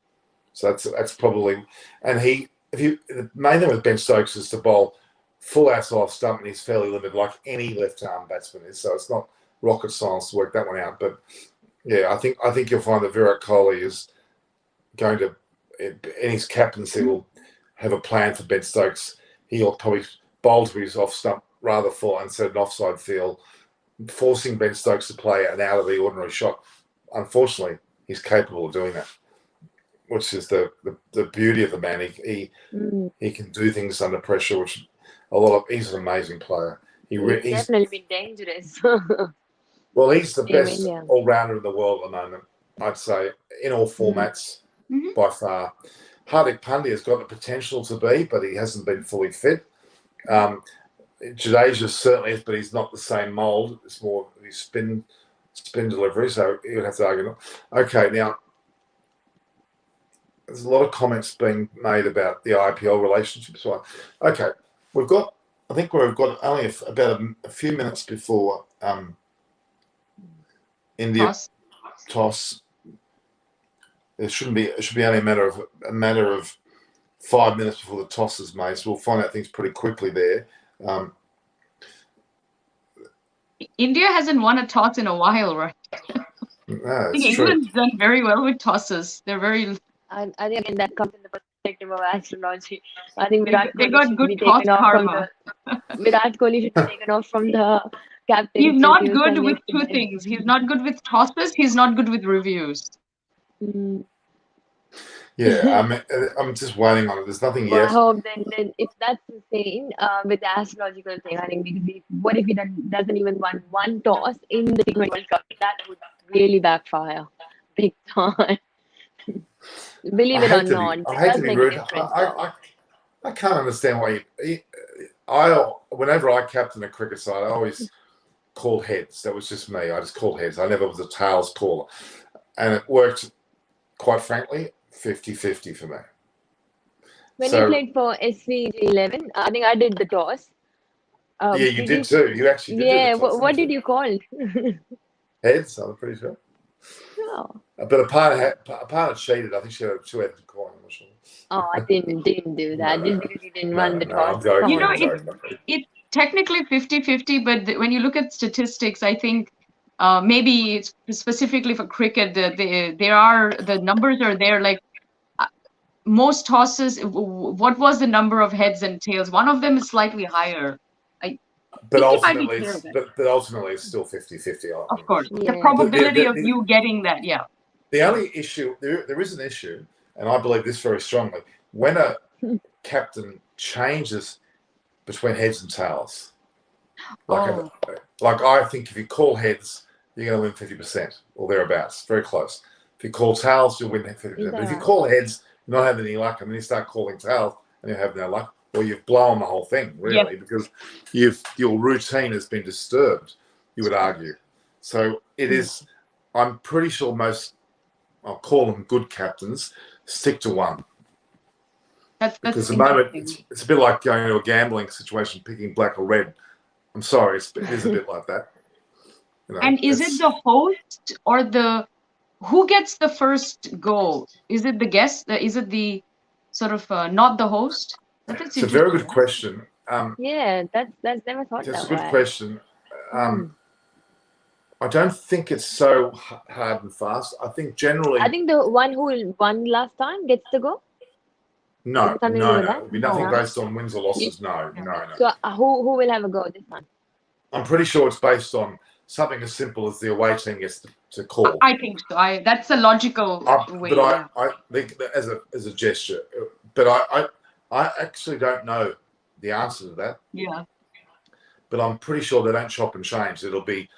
So that's probably, and the main thing with Ben Stokes is to bowl full outside off stump, and he's fairly limited, like any left-arm batsman is. So it's not rocket science to work that one out. But yeah, I think you'll find that Virat Kohli is going to, in his captaincy, will have a plan for Ben Stokes. He'll probably bowl to his off stump rather full instead of an offside field, forcing Ben Stokes to play an out of the ordinary shot. Unfortunately, he's capable of doing that, which is the beauty of the man. He can do things under pressure, which he's an amazing player. He's definitely been dangerous. Well, he's the best all-rounder in the world at the moment, I'd say, in all formats by far. Hardik Pandya has got the potential to be, but he hasn't been fully fit. Jadeja certainly is, but he's not the same mould. It's more his spin delivery, so he would have to argue. Okay, now, there's a lot of comments being made about the IPL relationship. So, okay, I think we've got only about a few minutes before India toss. It should be only a matter of 5 minutes before the toss is made. So we'll find out things pretty quickly there. India hasn't won a toss in a while, right? No, I think England's done very well with tosses. They're very. I think again that comes in the perspective of astrology. I think they got good toss karma. Virat Kohli should be taken off from the He's not good with two things. He's not good with tosses. He's not good with reviews. Yeah, I'm just waiting on it. There's nothing Well, yet. I hope then if that's the same with the astrological thing, I think because what if he doesn't even want one toss in the T20 World Cup? That would really backfire big time. Believe it or not, I it hate does to be make a rude. difference. I can't understand why whenever I captain a cricket side, I always called heads. That was just me. I just called heads. I never was a tails caller. And it worked, quite frankly, 50-50 for me. When you played for SVG11, I think I did the toss. Yeah, you did too. You actually did do the toss. What did you call? Heads, I'm pretty sure. Oh. But a partner cheated. I think she had to call. I'm not sure. Oh, I didn't do that. Just because you didn't run the toss. I'm joking. You know, I'm joking. it's technically 50-50, but when you look at statistics, I think maybe it's specifically for cricket, the numbers are there. Like most tosses, what was the number of heads and tails? One of them is slightly higher. But ultimately, it's still 50-50. Of course, the probability of you getting that, yeah. The only issue, there is an issue, and I believe this very strongly, when a captain changes between heads and tails. Like I think if you call heads, you're going to win 50% or thereabouts, very close. If you call tails, you'll win 50%. But if you call heads, you're not having any luck, and then you start calling tails, and you have no luck, or you've blown the whole thing, really, because your routine has been disturbed, you would argue. So it is, I'm pretty sure most, I'll call them good captains, stick to one. Because at the moment, it's a bit like going to a gambling situation, picking black or red. I'm sorry, it is a bit like that. You know, and is it the host or who gets the first go? Is it the guest? Is it the sort of not the host? It's a very good question. Yeah, that's never thought that way. That's a good question. I don't think it's so hard and fast. I think generally. I think the one who won last time gets to go. No. It'll be nothing based on wins or losses. No. So who will have a go this time? I'm pretty sure it's based on something as simple as the away team gets to call. I think so. That's a logical way. But I think that as a gesture. But I actually don't know the answer to that. Yeah. But I'm pretty sure they don't chop and change. It'll be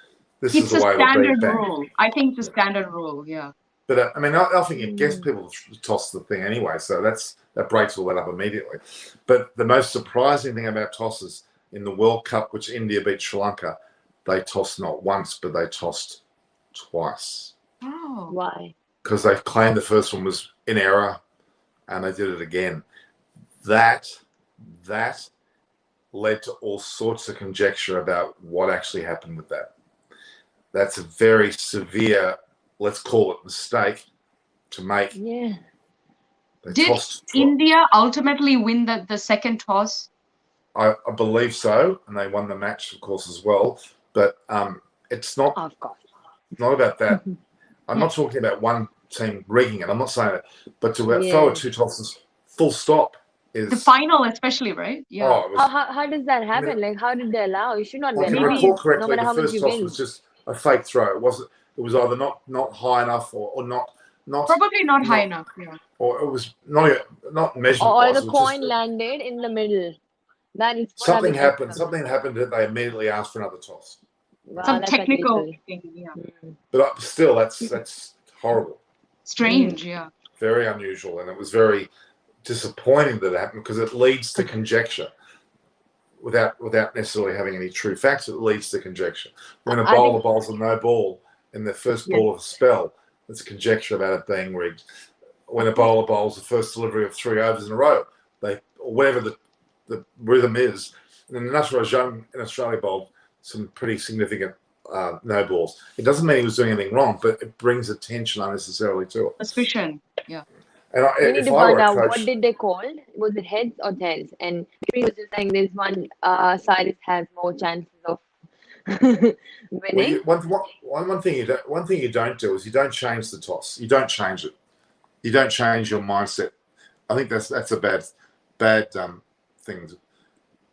it's a standard rule. I think it's a standard rule. Yeah. But I mean, I think it gets people to toss the thing anyway, so that breaks all that up immediately. But the most surprising thing about tosses in the World Cup, which India beat Sri Lanka, they tossed not once, but they tossed twice. Oh, why? Because they claimed the first one was in error, and they did it again. That led to all sorts of conjecture about what actually happened with that. That's a very severe, let's call it, mistake to make. Yeah. Did India ultimately win the second toss? I believe so, and they won the match, of course, as well. But it's not. Of course. Not about that. I'm not talking about one team rigging it. I'm not saying it, but to throw 2 tosses, full stop. Is the final, especially, right? Yeah. Oh, how does that happen? Like, how did they allow? You should not be allowed. If I recall correctly, the first toss was just a fake throw. It was either not high enough or not probably not high enough. Yeah. Or it was not measurement. Or the coin landed in the middle. That is something happened. Something happened that they immediately asked for another toss. Wow, some technical thing. Yeah. But still, that's horrible. Strange. Yeah. Very unusual, and it was very disappointing that it happened because it leads to conjecture. Without necessarily having any true facts, it leads to conjecture. When a bowler bowls a no ball in their first ball of a spell, it's a conjecture about it being rigged. When a bowler bowls the first delivery of 3 overs in a row, or whatever the rhythm is, and then Nasraj Young in Australia bowled some pretty significant no balls. It doesn't mean he was doing anything wrong, but it brings attention unnecessarily to it. Suspicion, yeah. And we need to find out what did they call? Was it heads or tails? And he was just saying this one side has more chances of winning. One thing you don't do is you don't change the toss. You don't change it. You don't change your mindset. I think that's a bad thing.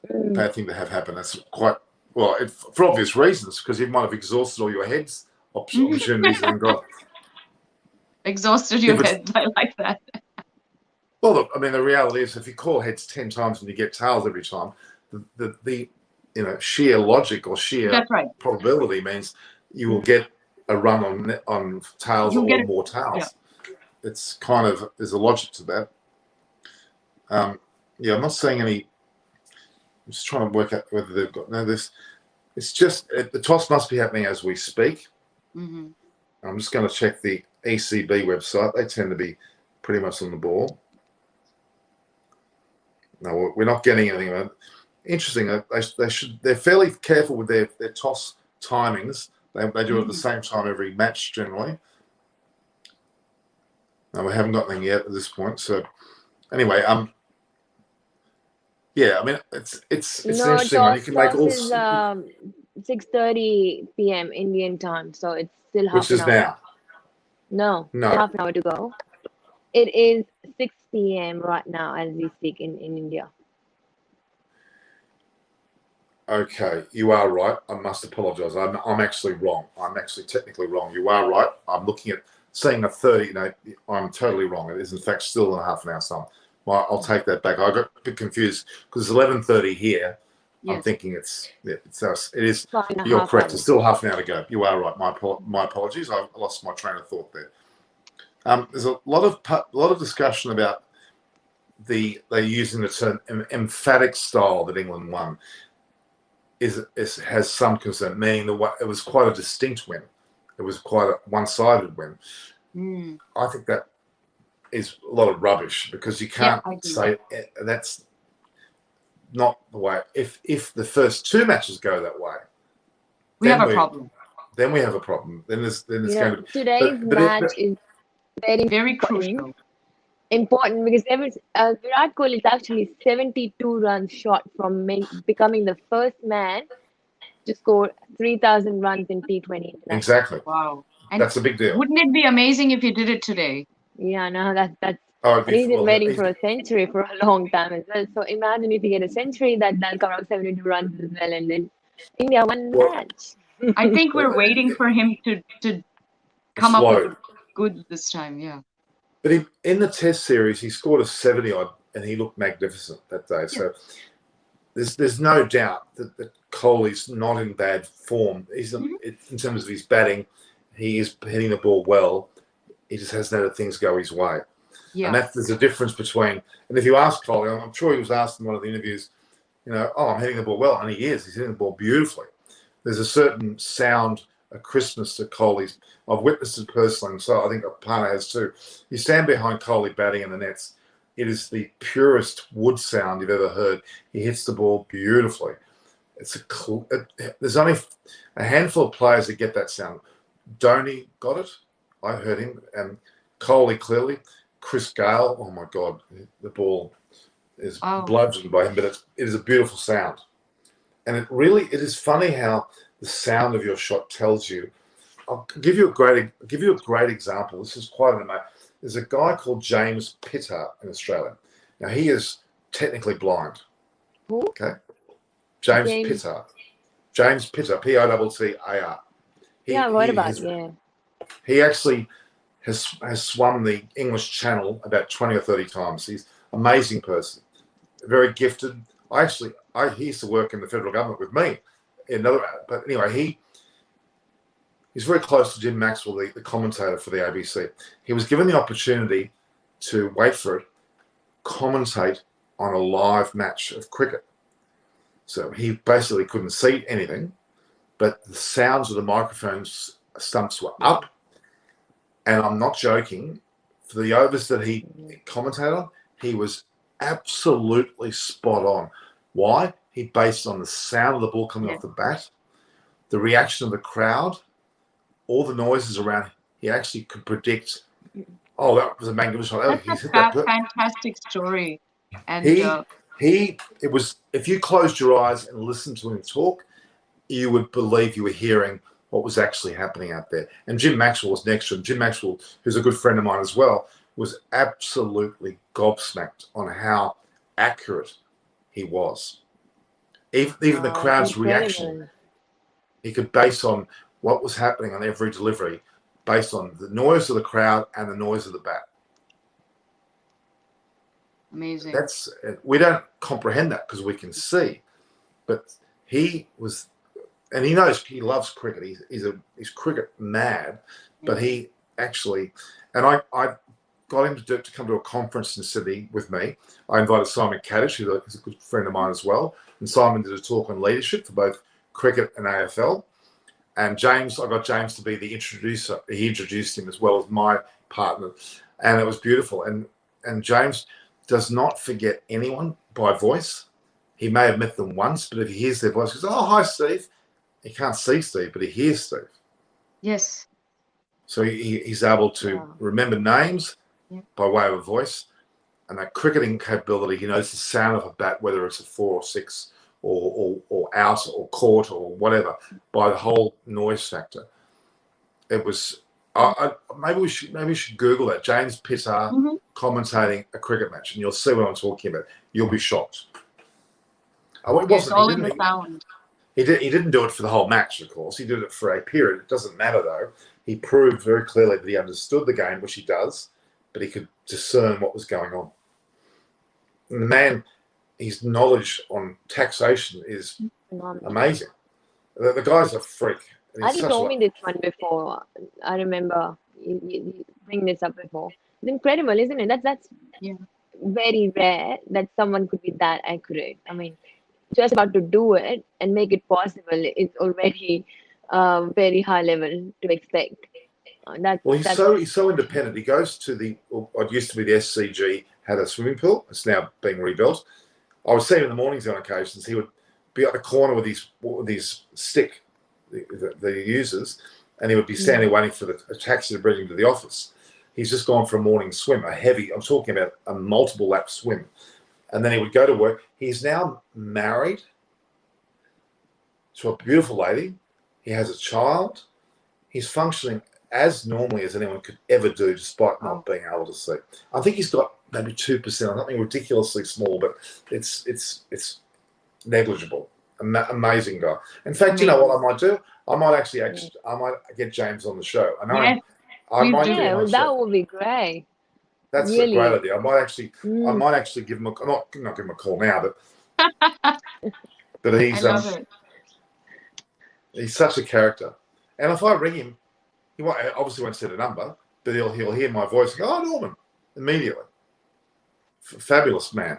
Bad thing to have happen. That's quite Well, for obvious reasons, because you might have exhausted all your heads opportunities and then got exhausted your head. I like that. Well, look, I mean, the reality is, if you call heads 10 times and you get tails every time, the sheer logic or sheer probability means you will get a run on tails or more tails. Yeah. It's kind of, there's a logic to that. Yeah, I'm not saying any. I'm just trying to work out whether they've got this. It's just the toss must be happening as we speak. Mm-hmm. I'm just going to check the ECB website. They tend to be pretty much on the ball. No, we're not getting anything. Interesting. They're fairly careful with their toss timings. They do it at the same time every match generally. No, we haven't got anything yet at this point. So anyway, yeah, I mean it's an interesting one. You can make all. 6:30 p.m. Indian time, so it's still half Which is an hour. now. No, half an hour to go. It is 6 p.m. right now as we speak in India. Okay, you are right. I must apologise. I'm actually wrong. I'm actually technically wrong. You are right. I'm looking at seeing a 30. I'm totally wrong. It is in fact still in half an hour time. Well, I'll take that back. I got a bit confused because it's 11:30 here. Yes. I'm thinking it is. You're correct. It's still half an hour to go. You are right. My apologies. I lost my train of thought there. There's a lot of discussion about they're using the term emphatic style that England won. Has some concern, meaning it was quite a distinct win. It was quite a one-sided win. I think that is a lot of rubbish because you can't say that's not the way. If the first two matches go that way, we have a problem. Then we have a problem. Then it's going to be today's match is very crucial. Important because Virat Kohli is actually 72 runs short from becoming the first man to score 3,000 runs in T20. Exactly. Wow. And that's a big deal. Wouldn't it be amazing if he did it today? Yeah, no, that's. He's been waiting for a century for a long time as well. So imagine if you get a century, that'll come out 72 runs as well, and then India won the match. I think we're waiting for him to come up with good this time. Yeah. But in the Test series, he scored a 70-odd, and he looked magnificent that day. So there's no doubt that Kohli's not in bad form. He's in terms of his batting, he is hitting the ball well. He just hasn't had things go his way. Yeah. And there's a difference between. And if you ask Kohli, I'm sure he was asked in one of the interviews, I'm hitting the ball well, and he is. He's hitting the ball beautifully. There's a certain sound, a crispness to Kohli's. I've witnessed it personally, and so I think Apana has too. You stand behind Kohli batting in the nets, it is the purest wood sound you've ever heard. He hits the ball beautifully. There's only a handful of players that get that sound. Dhoni got it. I heard him. And Kohli clearly. Chris Gale, oh my God, the ball is bludgeoned by him, but it is a beautiful sound. And it is funny how the sound of your shot tells you. I'll give you a great example. This is quite an amazing. There's a guy called James Pitter in Australia. Now he is technically blind. Who? Okay. James Pitter. James Pitter. P-I-T-T-A-R. What about? Yeah. He actually has swum the English Channel about 20 or 30 times. He's an amazing person. Very gifted. He used to work in the federal government with me. But anyway, he's very close to Jim Maxwell, the commentator for the ABC. He was given the opportunity to, wait for it, commentate on a live match of cricket. So he basically couldn't see anything, but the sounds of the microphone stumps were up. And I'm not joking, for the overs that he commentated on, he was absolutely spot on. Why? He based on the sound of the ball coming off the bat, the reaction of the crowd, all the noises around. He actually could predict. Oh, that was a magnificent shot. That's a fantastic story. And it was. If you closed your eyes and listened to him talk, you would believe you were hearing what was actually happening out there. And Jim Maxwell was next to him. Jim Maxwell, who's a good friend of mine as well, was absolutely gobsmacked on how accurate he was. Even the crowd's reaction, incredible. he could base on what was happening on every delivery, based on the noise of the crowd and the noise of the bat. Amazing. We don't comprehend that because we can see, but he was, and he knows, he loves cricket. He's cricket mad, but he actually, and I got him to come to a conference in Sydney with me. I invited Simon Kaddish, who's a good friend of mine as well, and Simon did a talk on leadership for both cricket and AFL. And James, I got James to be the introducer. He introduced him as well as my partner, and it was beautiful. And James does not forget anyone by voice. He may have met them once, but if he hears their voice, he goes, "Oh, hi, Steve." He can't see Steve, but he hears Steve. Yes. So he's able to remember names by way of a voice, and that cricketing capability. He knows the sound of a bat, whether it's a 4 or 6 or out or caught or whatever, by the whole noise factor. It was. Maybe we should Google that. James Pittar commentating a cricket match, and you'll see what I'm talking about. You'll be shocked. It wasn't. All in the sound. He didn't do it for the whole match, of course. He did it for a period. It doesn't matter, though. He proved very clearly that he understood the game, which he does, but he could discern what was going on. And the man, his knowledge on taxation is amazing. The guy's a freak. I think you told me this one before. I remember you bring this up before. It's incredible, isn't it? That's very rare that someone could be that accurate. I mean, just about to do it and make it possible is already very high level to expect. He's so independent. He goes to what used to be the SCG, had a swimming pool. It's now being rebuilt. I would see him in the mornings on occasions. He would be at the corner with his stick that he uses, and he would be standing waiting for a taxi to bring him to the office. He's just gone for a morning swim, I'm talking about a multiple lap swim. And then he would go to work. He's now married to a beautiful lady. He has a child. He's functioning as normally as anyone could ever do, despite not being able to see. I think he's got maybe 2%, something ridiculously small, but it's negligible. Amazing guy. In fact, you know what I might do? I might get James on the show. I know. That would be great. That's a great idea. I might actually give him not give him a call now, but he's such a character. And if I ring him, he obviously won't set a number, but he'll hear my voice and go, "Oh, Norman," immediately. Fabulous man,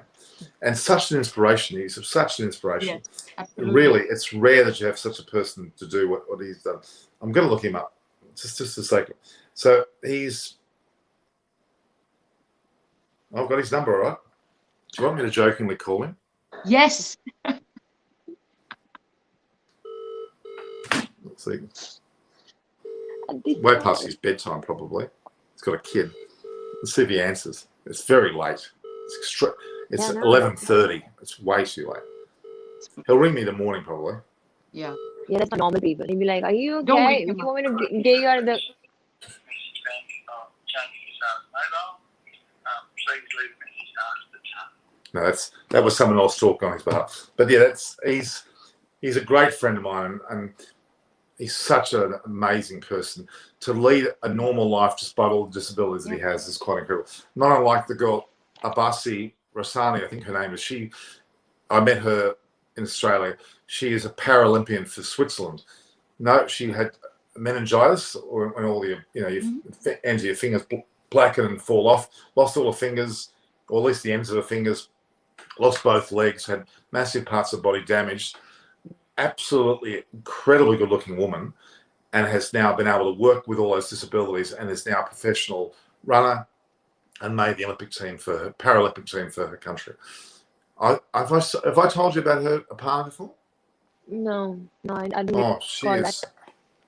and such an inspiration. He's such an inspiration. Yes, absolutely. Really, it's rare that you have such a person to do what he's done. I'm going to look him up just a second. So I've got his number, all right? Do you want me to jokingly call him? Yes. Let's see. Way past his bedtime, probably. He's got a kid. Let's see if he answers. It's very late. It's 11:30. It's way too late. He'll ring me in the morning, probably. Yeah. Yeah, that's for normal people. He'll be like, "Are you okay? Don't wake him Do you want me to get you out of the..." No, that was someone else talking on his behalf. But yeah, he's a great friend of mine, and he's such an amazing person. To lead a normal life despite all the disabilities that he has is quite incredible. Not unlike the girl Abasi Rassani, I think her name is. I met her in Australia. She is a Paralympian for Switzerland. No, she had meningitis, or when all the ends of your fingers blacken and fall off. Lost all her fingers, or at least the ends of her fingers. Lost both legs. Had massive parts of the body damaged. Absolutely incredibly good-looking woman, and has now been able to work with all those disabilities, and is now a professional runner, and made the Paralympic team for her country. Have I told you about her partner before? No, I didn't. Oh,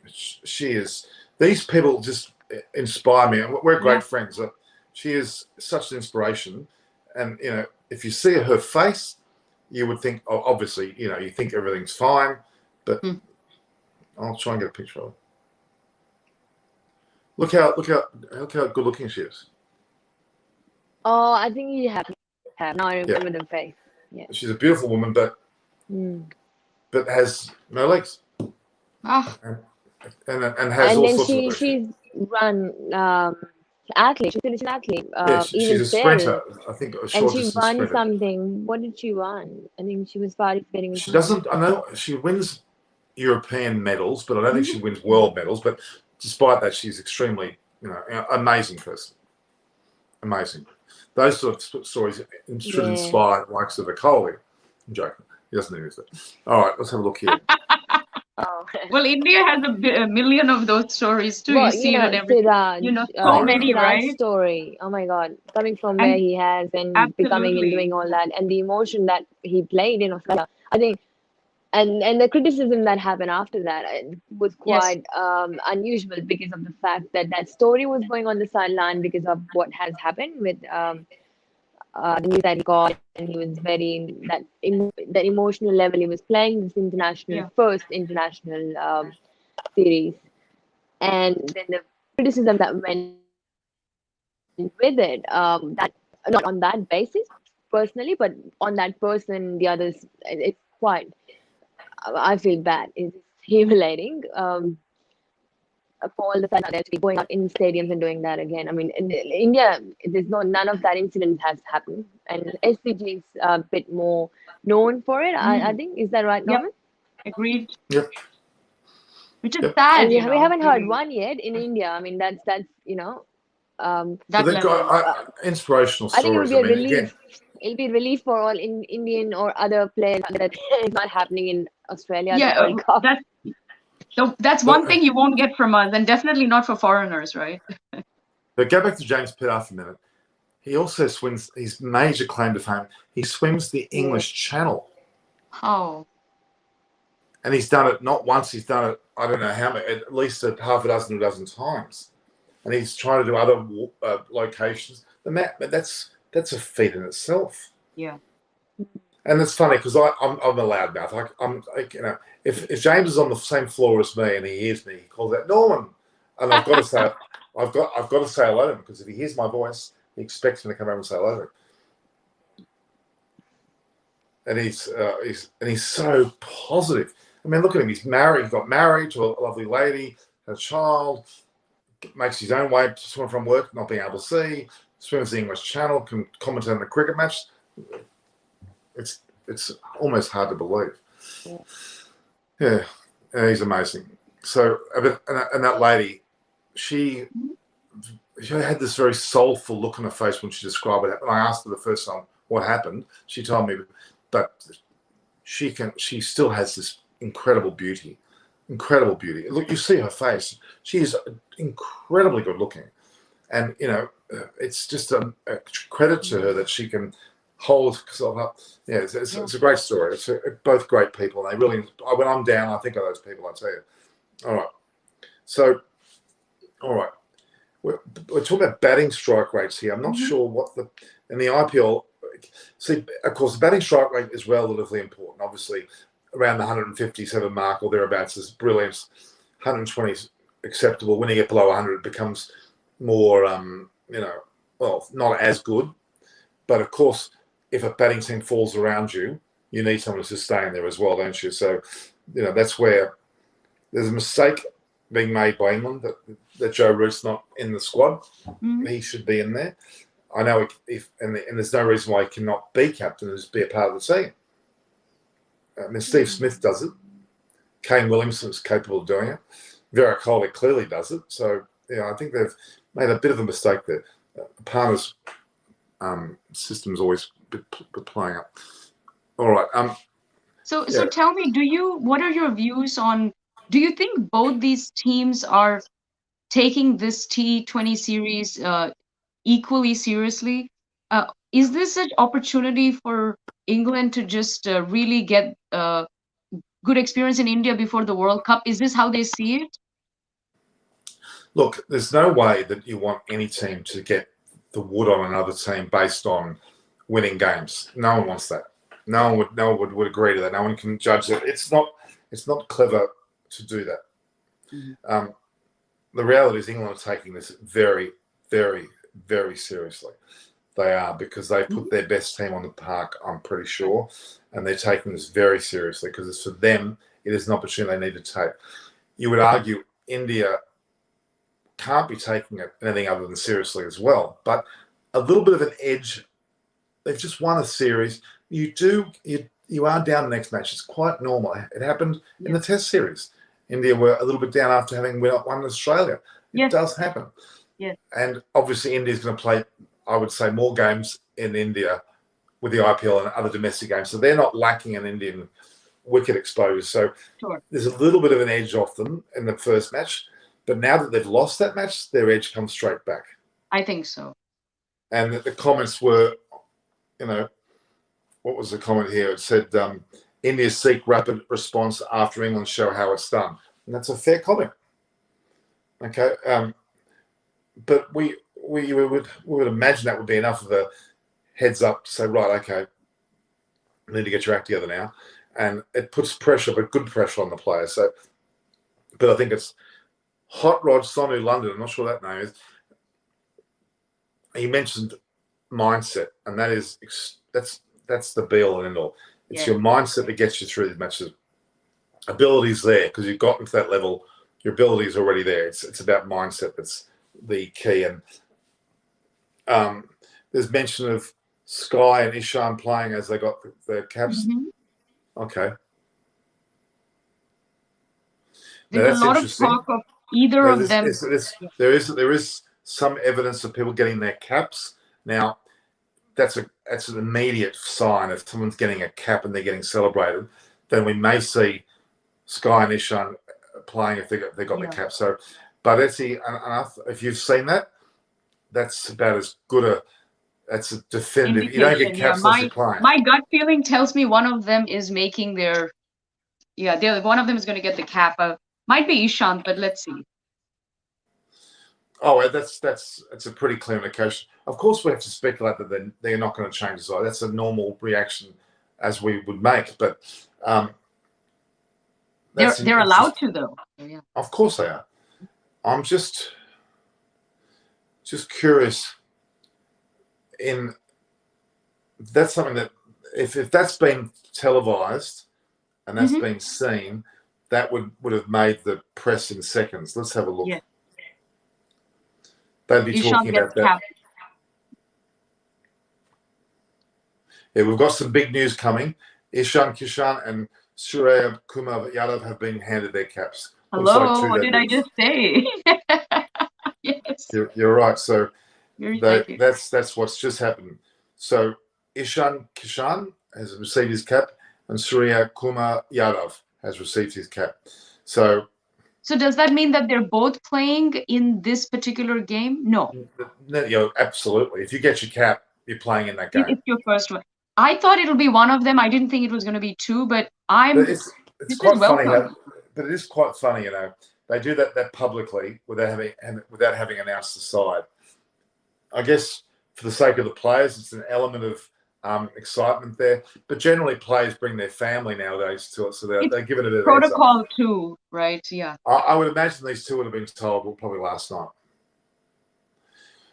she is. These people just inspire me, and we're great friends. She is such an inspiration, and if you see her face, you would think, obviously, you think everything's fine, but I'll try and get a picture of her. Look how good looking she is. Oh, I think you have. Now I remember the face. Yeah. She's a beautiful woman, but but has no legs. Ah. And has all then sorts of she's run athlete. She's an athlete. yeah, Even she's a still, sprinter. I think a and short she distance won sprinter. something. What did she won? I think she was participating in She something. doesn't. I know she wins European medals, but I don't think she wins world medals. But despite that, she's extremely, amazing person. Amazing. Those sort of stories should inspire the likes of a Coley. I'm joking. He doesn't use that. All right, let's have a look here. Oh. Well, India has a million of those stories too. Well, You see it in every, Siraj, so even many, Siraj's right? story. Oh my God, coming from where And he has and becoming and absolutely, doing all that, and the emotion that he played in Australia, I think, and the criticism that happened after that was yes, quite unusual because of the fact that that story was going on the sideline because of what has happened with the news that he got, and he was very that emotional level. He was playing this yeah, first international series, and then the criticism that went with it, that not on that basis personally, but on that person, the others, it's quite. I feel bad. It's humiliating. For all the fans out there to be going out in stadiums and doing that again. I mean, in India, none of that incident has happened, and SCG is a bit more known for it. I think, is that right, yep, Norman? agreed. Yep. Which is Yep. sad, And we haven't heard really, one yet in India. I mean, that's But that they've level. got inspirational I think it would stories. be I a mean, again, relief. It'll be a relief for all Indian or other players that it's not happening in Australia at the Yeah, World Cup. that's but, one thing you won't get from us, and definitely not for foreigners, right? but go back to James Pitt for a minute. He also swims. His major claim to fame. He swims the English Channel, How? and he's done it not once. He's done it. I don't know how many. At least half a dozen, times. And he's trying to do other locations. That's a feat in itself. Yeah. And it's funny because I'm a loudmouth. If James is on the same floor as me and he hears me, he calls out Norman, and I've got to say I've got to say hello to him, because if he hears my voice, he expects me to come over and say hello to him. And he's so positive. I mean, look at him. He's married. He got married to a lovely lady, a child. Makes his own way to swim from work, not being able to see. Swims the English Channel. Can commentate on the cricket match. It's almost hard to believe. Yeah, he's amazing. So, and that lady, she had this very soulful look on her face when she described it. When I asked her the first time what happened, she told me, but she still has this incredible beauty. Incredible beauty. Look, you see her face. She is incredibly good looking. And, it's just a credit to her that she can hold herself up. Yeah, it's a great story. It's both great people. They really, when I'm down, I think of those people, I tell you. All right. So, all right. We're talking about batting strike rates here. I'm not sure what in the IPL, see, of course, the batting strike rate is relatively important. Obviously, around the 157 mark or thereabouts is brilliant. 120 is acceptable. When you get below 100, it becomes more, not as good. But of course, if a batting team falls around you, you need someone to sustain there as well, don't you? So, that's where there's a mistake being made by England that Joe Root's not in the squad. He should be in there. I know and there's no reason why he cannot be captain and just be a part of the team. I mean, Steve Smith does it. Kane Williamson's capable of doing it. Virat Kohli clearly does it. So, I think they've made a bit of a mistake there. Palmer's system's always been playing up. All right. So tell me, what are your views on, do you think both these teams are taking this T20 series equally seriously? Is this an opportunity for England to just really get good experience in India before the World Cup? Is this how they see it? Look, there's no way that you want any team to get the wood on another team based on winning games. No one wants that. No one would agree to that. No one can judge it. It's not clever to do that. The reality is England are taking this very, very, very seriously. They are, because they put their best team on the park, I'm pretty sure, and they're taking this very seriously because it's for them. It is an opportunity they need to take. You would argue India can't be taking it anything other than seriously as well, but a little bit of an edge. They've just won a series. You are down the next match. It's quite normal. It happened in the Test series. India were a little bit down after having won Australia. It does happen. Yes. And obviously India's going to play, I would say, more games in India with the IPL and other domestic games. So they're not lacking an Indian wicket exposure. So there's a little bit of an edge off them in the first match. But now that they've lost that match, their edge comes straight back. I think so. And the comments were, what was the comment here? It said, India seek rapid response after England show how it's done. And that's a fair comment. Okay. But we would imagine that would be enough of a heads up to say, right, okay, you need to get your act together now. And it puts pressure, but good pressure on the players. So, but I think it's Hot Rod Sonu London, I'm not sure what that name is. He mentioned mindset, and that's the be all and end all. It's your mindset that gets you through these matches. Ability's there because you've gotten to that level. Your ability is already there. It's about mindset that's the key. And there's mention of Sky and Ishan playing as they got their caps. Okay. There's a lot of talk of either of them. There is some evidence of people getting their caps. Now, that's an immediate sign. If someone's getting a cap and they're getting celebrated, then we may see Sky and Ishan playing if they got the cap. So, but if you've seen that, that's about as good that's a definitive. Indication. You don't get caps unless you're playing. My gut feeling tells me one of them is making their, one of them is going to get the cap. Might be Ishan, but let's see. Oh, that's a pretty clear indication. Of course, we have to speculate that they're not going to change the side. That's a normal reaction, as we would make. But they're allowed to, though. Yeah. Of course they are. I'm just curious. That's something that if that's been televised and that's been seen, that would have made the press in seconds. Let's have a look. Yeah. They'd be talking about that. Yeah, we've got some big news coming. Ishan Kishan and Surya Kumar Yadav have been handed their caps. Hello, what did I just say? Yes. You're right. So that's what's just happened. So Ishan Kishan has received his cap and Surya Kumar Yadav has received his cap. So does that mean that they're both playing in this particular game? No. Absolutely. If you get your cap, you're playing in that game. It's your first one. I thought it'll be one of them. I didn't think it was going to be two, but it's quite funny. But it is quite funny, They do that publicly without having announced the side. I guess for the sake of the players, it's an element of excitement there. But generally, players bring their family nowadays to it, so they're giving it a protocol too, right? Yeah. I would imagine these two would have been told probably last night.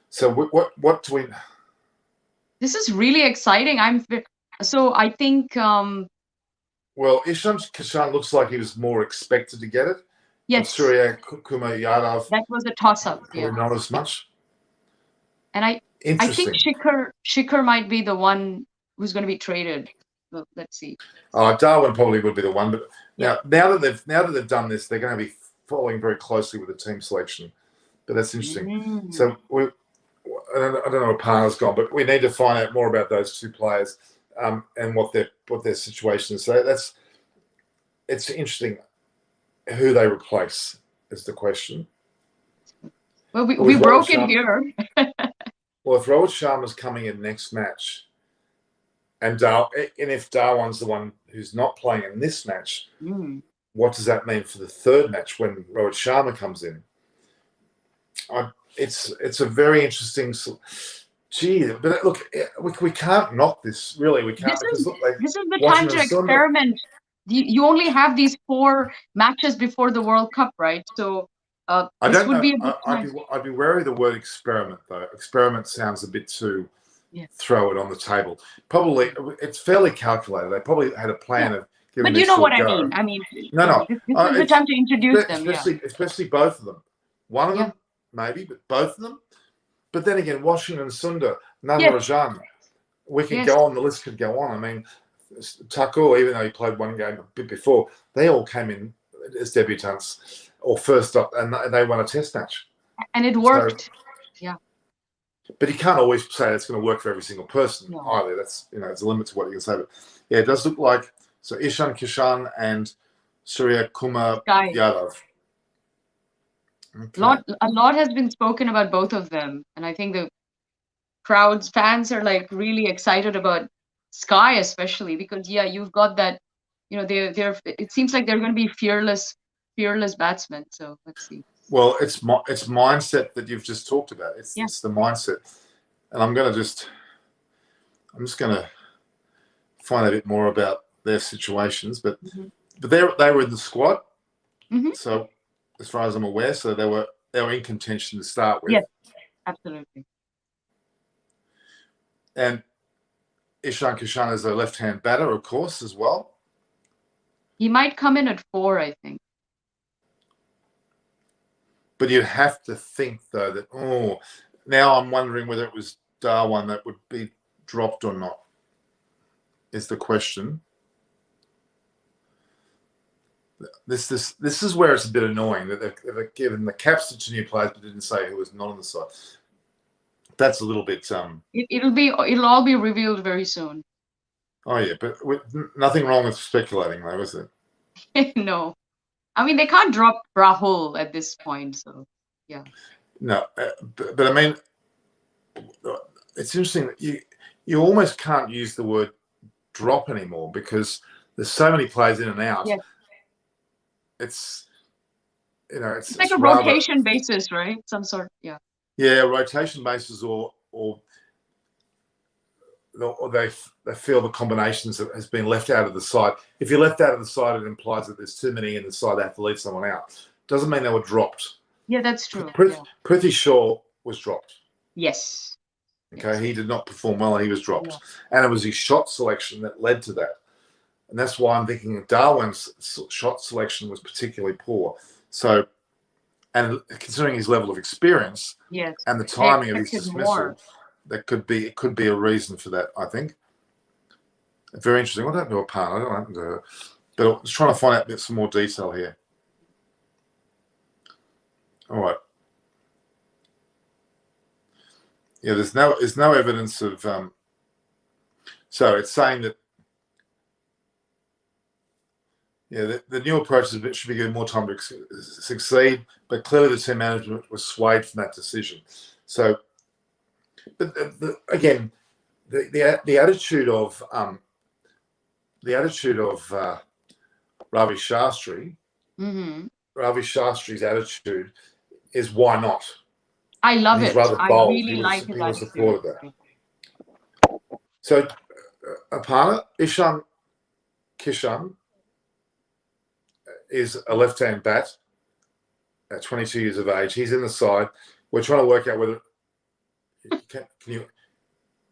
So what do we? This is really exciting. I think. Well, Ishan Kishan looks like he was more expected to get it. Yes. Surya Kumar Yadav. That was a toss-up. Yeah. Not as much. And I think Shikhar might be the one who's going to be traded. Well, let's see. Darwin probably would be the one, but now that they've done this, they're going to be following very closely with the team selection. But that's interesting. So I don't know where Parna's gone, but we need to find out more about those two players and what their situation is. So it's interesting who they replace is the question. Well, we broke it here. Well, if Rohit Sharma's coming in next match, and if Darwan's the one who's not playing in this match, what does that mean for the third match when Rohit Sharma comes in? It's a very interesting. Gee, but look, we can't knock this. Really, we can't. This is the time to experiment. You only have these 4 matches before the World Cup, right? So this would be a good time. I'd be wary of the word experiment, though. Experiment sounds a bit too throw it on the table. Probably, it's fairly calculated. They probably had a plan of giving but you this know to what a I go. mean. I mean, No. this is the time to introduce them. Especially both of them. One of them, maybe, but both of them. But then again, Washington Sundar, Natarajan, we could go on, the list could go on. I mean, Thakur, even though he played one game a bit before, they all came in as debutants or first up, and they won a test match. And it worked. So, but you can't always say it's going to work for every single person either. That's, it's a limit to what you can say. But yeah, it does look like, so Ishan Kishan and Surya Kumar Yadav. Okay. A lot has been spoken about both of them, and I think the fans are like really excited about Sky, especially because you've got that, they're it seems like they're going to be fearless batsmen. So let's see. Well, it's mindset that you've just talked about. It's the mindset, and I'm just going to find a bit more about their situations, but they were in the squad. So as far as I'm aware, so they were in contention to start with. Yes, absolutely. And Ishan Kishan is a left-hand batter, of course, as well. He might come in at 4, I think. But you'd have to think, though, that, now I'm wondering whether it was Darwan that would be dropped or not, is the question. This is where it's a bit annoying that they've given the caps to 2 new players but didn't say who was not on the side. That's a little bit... It'll all be revealed very soon. Oh, yeah, but nothing wrong with speculating, though, is there? No. I mean, they can't drop Rahul at this point, so, yeah. No, but I mean, it's interesting that you almost can't use the word drop anymore because there's so many players in and out. Yes. It's it's like a rotation basis, right? Some sort, Yeah, rotation basis, or they feel the combinations that has been left out of the side. If you're left out of the side, it implies that there's too many in the side. They have to leave someone out. Doesn't mean they were dropped. Yeah, that's true. Prithvi Shaw was dropped. Yes. Okay, he did not perform well, and he was dropped, and it was his shot selection that led to that. And that's why I'm thinking Darwin's shot selection was particularly poor. So, and considering his level of experience and the timing of his dismissal, it could be a reason for that, I think. Very interesting. What happened to Aparna? I don't know what happened to her. But I was trying to find out some more detail here. All right. Yeah, there's no evidence of... so it's saying that the new approach should be given more time to succeed, but clearly the team management was swayed from that decision. So, but again, the attitude of Ravi Shastri, Ravi Shastri's attitude is why not? I love it. He's rather bold. Really like his attitude. Supported that. So, Aparna, Ishan Kishan is a left-hand bat at 22 years of age. He's in the side. We're trying to work out whether... Can you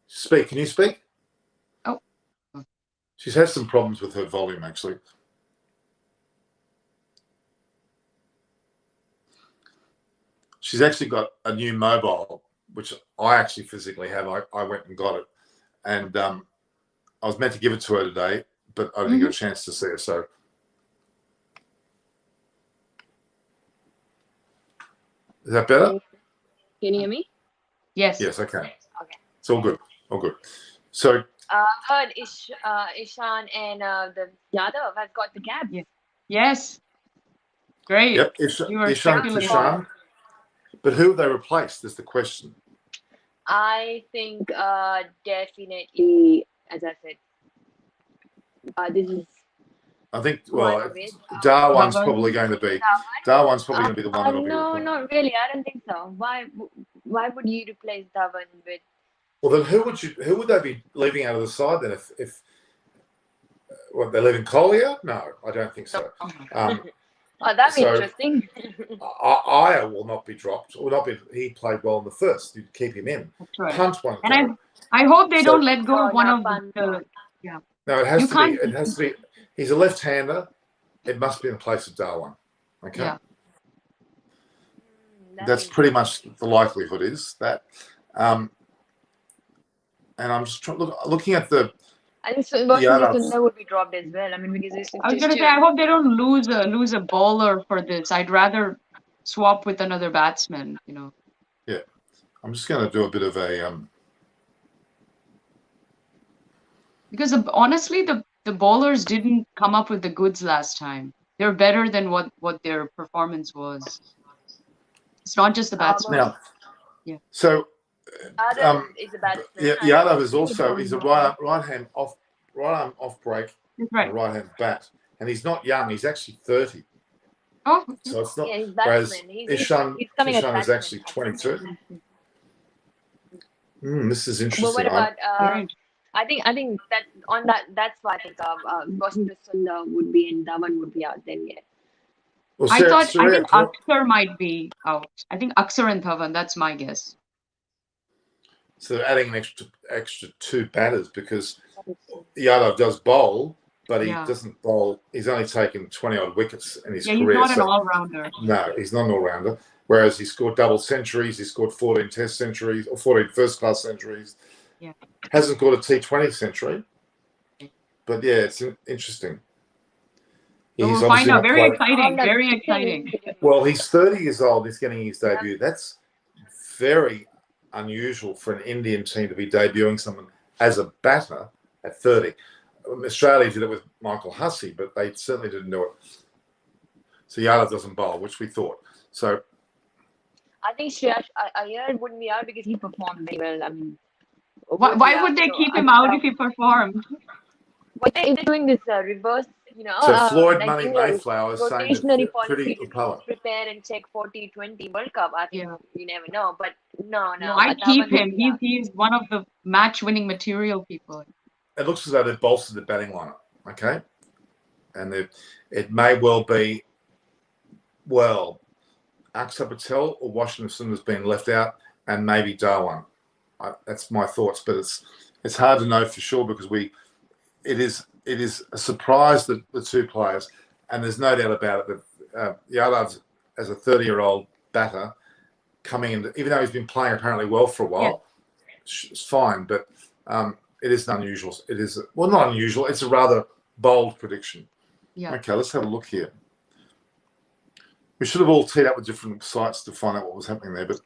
speak? Can you speak? Oh. She's had some problems with her volume, actually. She's actually got a new mobile, which I actually physically have. I went and got it. And I was meant to give it to her today, but I didn't get a chance to see her, so... Is that better? Can you hear me? Yes. Yes, I can. Okay. It's all good. All good. So... heard Ishan and the Yadav has got the cab. Yes. Great. Yep, Ishan Kishan. But who have they replaced is the question. I think definitely, as I said, this is... I think, Darwan's probably going to be. Darwan's probably going to be the one that'll be No, replaced. not really. I don't think so. Why would you replace Dhawan with... Well, then who would they be leaving out of the side then? If they're leaving Collier? No, I don't think so. Oh, that'd be interesting. Iyer will not be dropped. Will not be. He played well in the first. You'd keep him in. That's right. Punt won't and go. I hope they don't let go of one of the. Yeah. No, it has to be. It has to be. He's a left-hander. It must be in the place of Darwin. Okay. Yeah. That's pretty much the likelihood is that. And I'm just looking at the. I think Sundar would be dropped as well. I mean, because I was going to say, I hope they don't lose a bowler for this. I'd rather swap with another batsman. Yeah, I'm just going to do a bit of a. Because honestly, the bowlers didn't come up with the goods last time. They're better than what their performance was. It's not just the batsman. Now, yeah. So. Is a batsman. Yadav is also he's a right arm off break, right. Right hand bat, and he's not young. He's actually 30. Oh, so it's not. Yeah, whereas Ishan is actually 22. This is interesting. Well, what about? I think that on that's why I think Washington Sundar would be and Dhawan would be out then. Yeah. Well, I think Akshar might be out. I think Akshar and Dhawan. That's my guess. So they're adding an extra two batters because Yadav does bowl, but he doesn't bowl. He's only taken 20-odd wickets in his career. He's not an all-rounder. No, he's not an all-rounder. Whereas he scored double centuries, he scored 14 Test centuries or 14 first-class centuries. Yeah. Hasn't got a T20 century. But yeah, it's interesting. We'll find out. Very exciting. Very exciting. Well, he's 30 years old. He's getting his debut. That's very unusual for an Indian team to be debuting someone as a batter at 30. Australia did it with Michael Hussey, but they certainly didn't do it. So Yadav doesn't bowl, which we thought. So I think Shreyas Iyer wouldn't be out because he performed very well. I mean, why would they keep him out if he performed? What they're doing this reverse, So Floyd Money Mayflower is saying rotationary pretty policy to prepare and check for T20 World Cup. I think you never know, but no. I keep him. He's one of the match-winning material people. It looks as though they've bolstered the batting lineup, okay? And it may well be, Akshar Patel or Washington Sundar's been left out, and maybe Darwin. That's my thoughts, but it's hard to know for sure because it is a surprise that the two players, and there's no doubt about it that Yadav, as a 30-year-old batter, coming in, even though he's been playing apparently well for a while, it's fine, but it is unusual. It is, not unusual, it's a rather bold prediction. Yeah. Okay, let's have a look here. We should have all teed up with different sites to find out what was happening there, but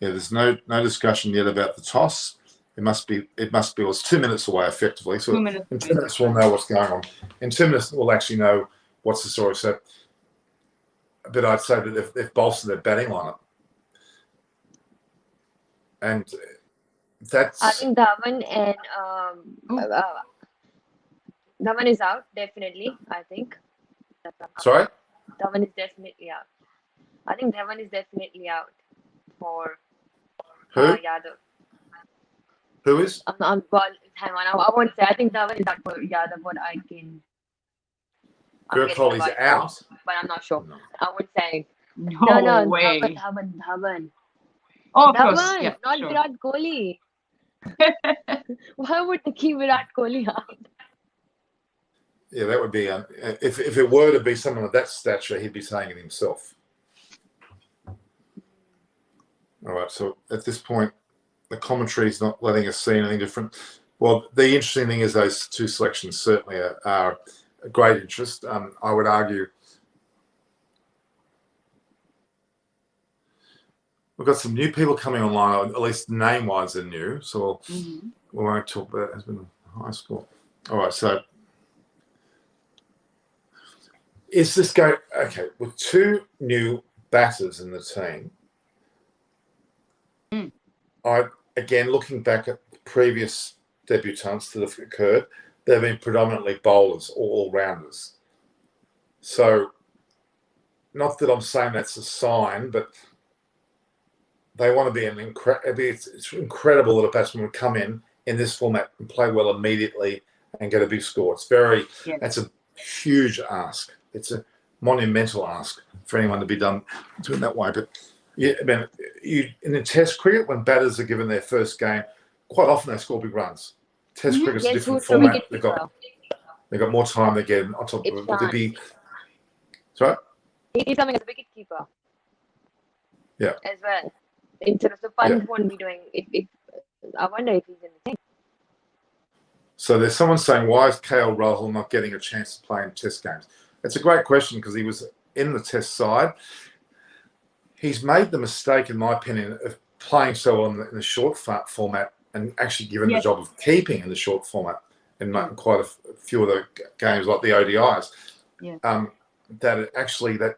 yeah, there's no discussion yet about the toss. It must be. Well, it's 2 minutes away, effectively. So in 2 minutes we'll know what's going on. In 2 minutes we'll actually know what's the story. So, but I'd say that they've bolstered their batting lineup, and that's. I think Dhawan and Dhawan is out definitely. I think. Sorry. Dhawan is definitely out. I think Dhawan is definitely out for. Who? Yadav. Who is? Hang on. I won't say. I think Dhawan is out for Yadav, but I can. Virat Kohli's out, but I'm not sure. No. I would say. No way. Dhawan. Oh, of Dhawan, course. Yeah, not sure. Virat Kohli. Why would they keep Virat Kohli out? Yeah, that would be. If it were to be someone of that stature, he'd be saying it himself. All right, so at this point, the commentary is not letting us see anything different. Well, the interesting thing is those two selections certainly are a great interest. I would argue we've got some new people coming online, or at least name-wise they're new, so we won't talk about it. Has been high score. All right, so is this going, okay, with two new batters in the team, again, looking back at previous debutants that have occurred, they've been predominantly bowlers or all-rounders. So, not that I'm saying that's a sign, but they want to be it's incredible that a batsman would come in in this format and play well immediately and get a big score. That's a huge ask. It's a monumental ask for anyone to be doing that way. But yeah, I mean, in the Test cricket, when batters are given their first game, quite often they score big runs. Test cricket's a different format. They've got more time to get on top of it. Would there be? Sorry? He's coming as a wicket keeper. Yeah. As well. Instead of the Pant won't be doing it. I wonder if he's in the team. So there's someone saying, why is KL Rahul not getting a chance to play in Test games? It's a great question because he was in the Test side. He's made the mistake, in my opinion, of playing so well in the short format and actually given the job of keeping in the short format in quite a few of the games like the ODIs. Yeah. That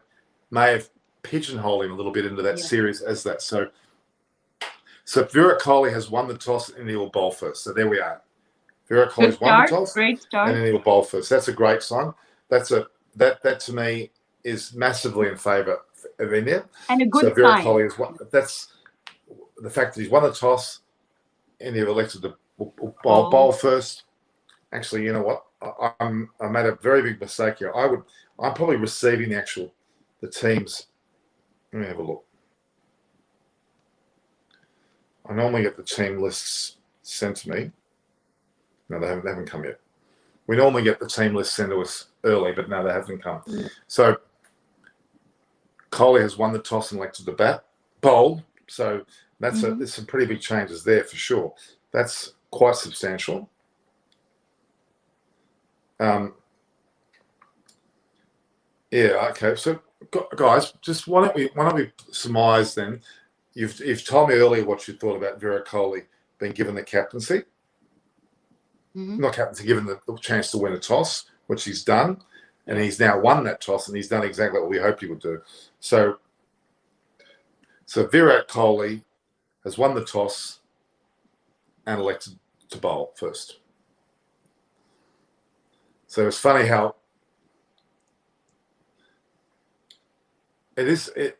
may have pigeonholed him a little bit into that series as that. So Virat Kohli has won the toss and he will bowl first. So there we are. Virat Kohli's won the toss, great start, and then he will bowl first. That's a great sign. That to me is massively in favour of India. And a good so Virat sign. Kohli is one. That's the fact that he's won the toss. India have elected to bowl first. Actually, you know what? I made a very big mistake here. I'm probably receiving the teams. Let me have a look. I normally get the team lists sent to me. No, they haven't come yet. We normally get the team list sent to us early, but no, they haven't come. So Kohli has won the toss and elected to bowl. So there's some pretty big changes there for sure. That's quite substantial. Okay. So guys, just why don't we surmise then? You've told me earlier what you thought about Virat Kohli being given the captaincy. Not captaincy, given the chance to win a toss, which he's done, and he's now won that toss, and he's done exactly what we hoped he would do. So Virat Kohli has won the toss and elected to bowl first. So it's funny how it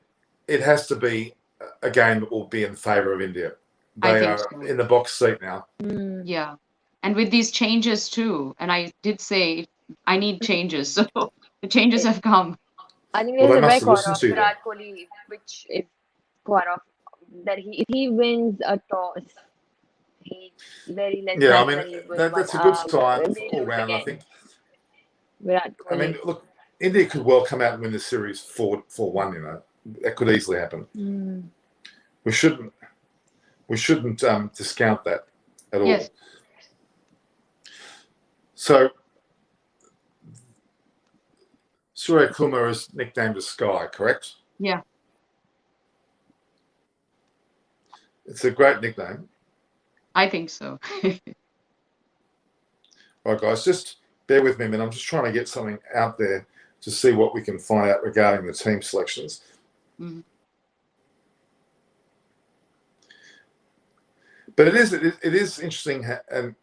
has to be a game that will be in favour of India. They are in the box seat now. Yeah. And with these changes too, and I did say I need changes, so the changes have come. I think there's a record of Virat Kohli, which is quite often that if he wins a toss, he's very less. Yeah, I mean that's a good sign all round. I think. Virat Kohli. I mean, look, India could well come out and win the series 4-1. You know, that could easily happen. We shouldn't discount that at all. Yes. So, Surya Kumar is nicknamed as Sky, correct? Yeah. It's a great nickname. I think so. All right, guys, just bear with me a minute. I'm just trying to get something out there to see what we can find out regarding the team selections. But it is interesting and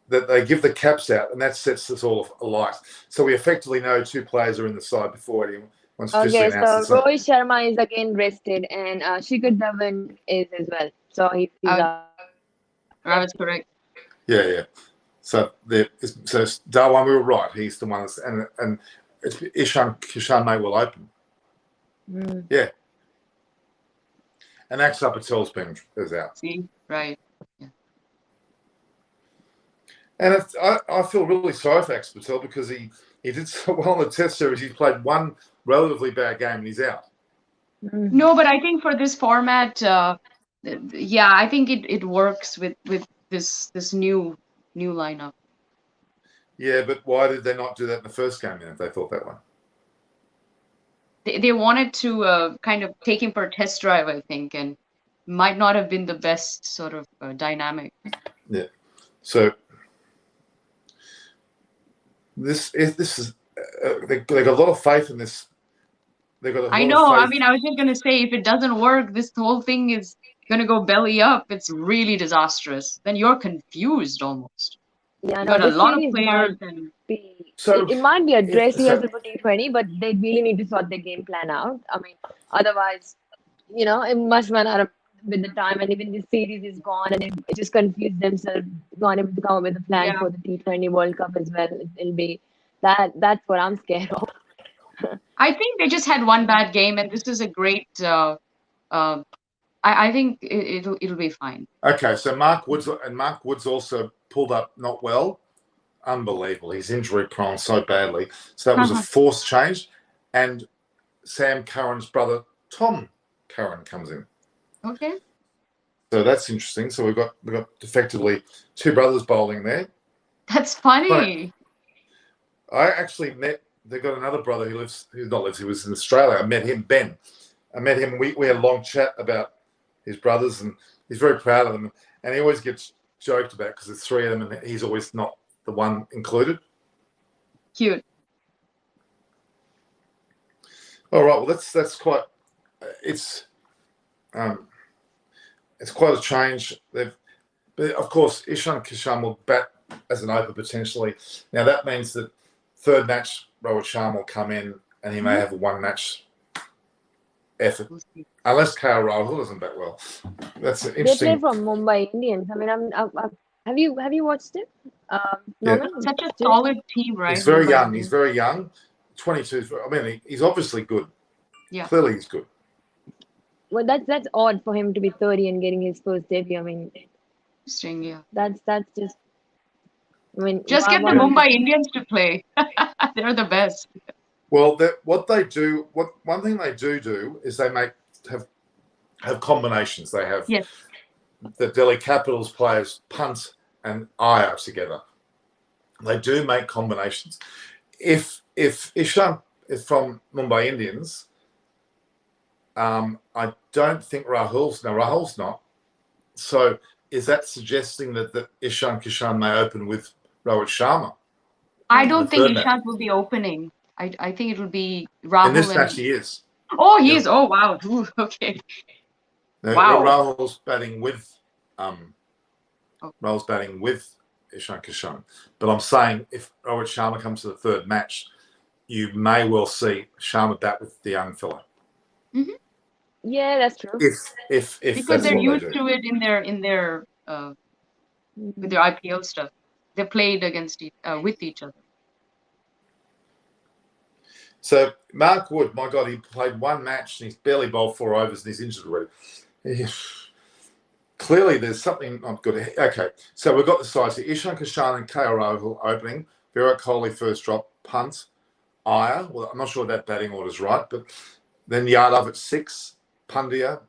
that they give the caps out, and that sets us all alight. So we effectively know two players are in the side before anyone's officially announced. So Rohit Sharma is again rested, and Shikhar Dhawan is as well. So he's that's correct. Yeah. So Dhawan, we were right. He's the one that's, and it's Kishan May will open. Yeah. And Axar Patel's is out. See, right. Yeah. And I feel really sorry for Axar Patel because he did so well in the Test series. He played one relatively bad game and he's out. No, but I think for this format, I think it works with this new lineup. Yeah, but why did they not do that in the first game then if they thought that way? They wanted to kind of take him for a test drive, I think, and might not have been the best sort of dynamic. Yeah. So this is they got a lot of faith in this. I know. I mean, I was just gonna say, if it doesn't work, this whole thing is gonna go belly up. It's really disastrous. Then you're confused almost. Yeah, got a lot of players, and it might be a dress rehearsal for T20, but they really need to sort their game plan out. I mean, otherwise, it must run out of. with the time, and even this series is gone, and it just confused themselves, not able to come up with a plan Yeah. for the T20 World Cup as well. It'll be that's what I'm scared of. I think they just had one bad game, and this is a great. I think it'll be fine. Okay, so Mark Woods also pulled up not well. Unbelievable. He's injury prone so badly. So that was a forced change. And Sam Curran's brother, Tom Curran, comes in. Okay. So that's interesting. So we've got effectively two brothers bowling there. That's funny. I actually they've got another brother who was in Australia. I met him, Ben. I met him. We had a long chat about his brothers, and he's very proud of them. And he always gets joked about because there's three of them, and he's always not the one included. Cute. All right. Well, that's quite. It's quite a change. But of course, Ishan Kishan will bat as an opener potentially. Now that means that third match, Rohit Sharma will come in, and he may have a one-match effort, unless KL Rahul doesn't bat well. That's interesting. They play from Mumbai Indians. I mean, have you watched it? Norman? Yeah. Such a solid team, right? He's very young. He's very young. 22. I mean, he's obviously good. Yeah. Clearly, he's good. Well, that's odd for him to be 30 and getting his first debut. I mean, interesting. Yeah. That's just. I mean, just get the Mumbai Indians to play. They're the best. Well, one thing they do is they have combinations. They have the Delhi Capitals players punt and Iyer together. They do make combinations. If Ishan is from Mumbai Indians, I don't think Rahul's not. So is that suggesting that Ishan Kishan may open with Rohit Sharma? I don't think Ishan will be opening. I think it will be Rahul. In this match, he is. Oh, he is. Oh, wow. Ooh, okay. No, wow. Rahul's batting with Ishan Kishan. But I'm saying if Rohit Sharma comes to the third match, you may well see Sharma bat with the young fella. Mm-hmm. Yeah, that's true. If because they're used to it in their with their IPL stuff. They played against with each other. So Mark Wood, my God, he played one match and he's barely bowled 4 overs and he's injured already. Clearly, there's something not good. Okay, so we've got the sides here. Ishan Kishan and KL Rahul opening. Virat Kohli first drop, punt. Iyer. Well, I'm not sure that batting order is right, but then Yadav at 6. Pandya.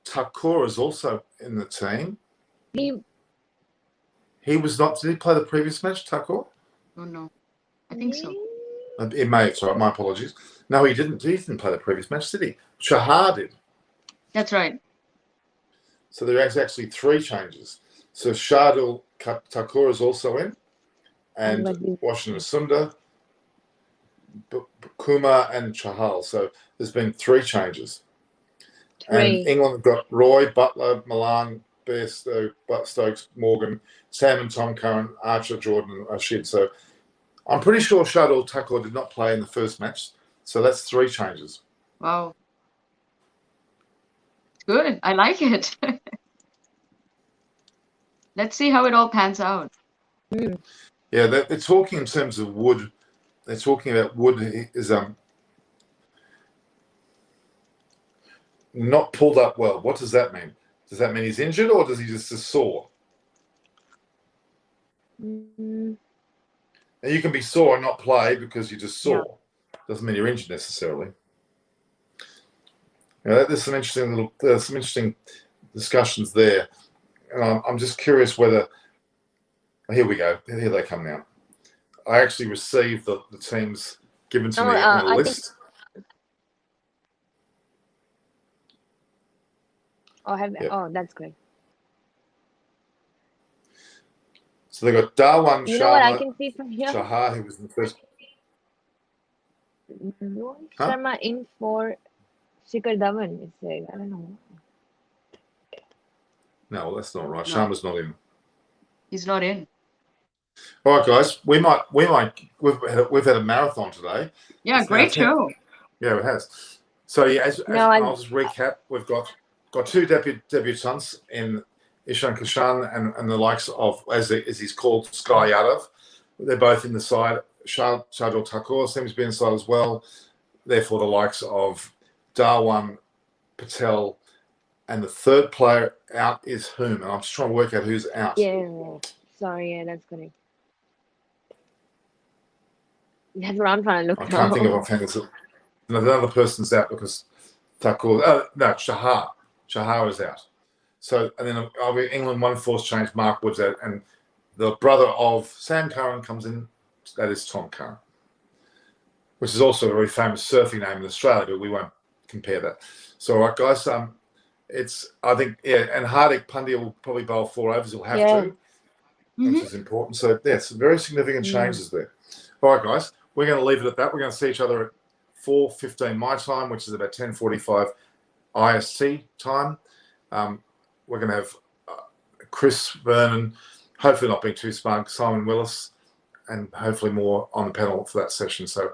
Thakur is also in the team. He was not. Did he play the previous match, Thakur? Oh, no. I think so. It may. Sorry, my apologies. No, he didn't. He didn't play the previous match, did he? Chahar did. That's right. So there is actually 3 changes. So Shardul Thakur is also in, and Washington Sundar, Kumar, and Chahal. So there's been 3 changes. And England have got Roy, Butler, Malan, Bairstow, Stokes, Morgan, Sam and Tom Curran, Archer, Jordan, and Rashid. So I'm pretty sure Shardul Thakur did not play in the first match. So that's 3 changes. Wow. Good. I like it. Let's see how it all pans out. Yeah, they're talking in terms of Wood. They're talking about Wood is not pulled up well. What does that mean? Does that mean he's injured or does he just sore? And you can be sore and not play because you're just sore. Doesn't mean you're injured necessarily. There's some interesting discussions there. And I'm just curious whether. Here we go. Here they come now. I actually received the teams given to me on the list. Oh, that's great. So they got Darwan You know what I can see from here? Chahar, who was in the first. Rohit Sharma in for Shikhar Dhawan. It's like, I don't know. No, well, that's not right. No. Sharma's not in. He's not in. All right, guys. We've had a marathon today. Yeah, great show. Yeah, it has. So yeah, I'll just recap. We've got got two debutants in Ishan Kishan and the likes of, as he's called, Sky Yadav. They're both in the side. Shardul Thakur seems to be inside as well. Therefore, the likes of Darwan Patel, and the third player out is whom? And I'm just trying to work out who's out. Yeah, sorry, yeah, that's correct. That's what I'm trying to look I can't think of offhand. Another person's out because Thakur. No, Shahar is out. So, and then England one force change. Mark Wood's out, and the brother of Sam Curran comes in. That is Tom Curran, which is also a very famous surfing name in Australia, but we won't compare that. So, all right, guys. I think, and Hardik Pandya will probably bowl 4 overs. He'll have to, which is important. So, yes, very significant changes there. All right, guys, we're going to leave it at that. We're going to see each other at 4:15 my time, which is about 10:45 IST time. We're going to have Chris Vernon, hopefully not being too smug, Simon Willis, and hopefully more on the panel for that session. So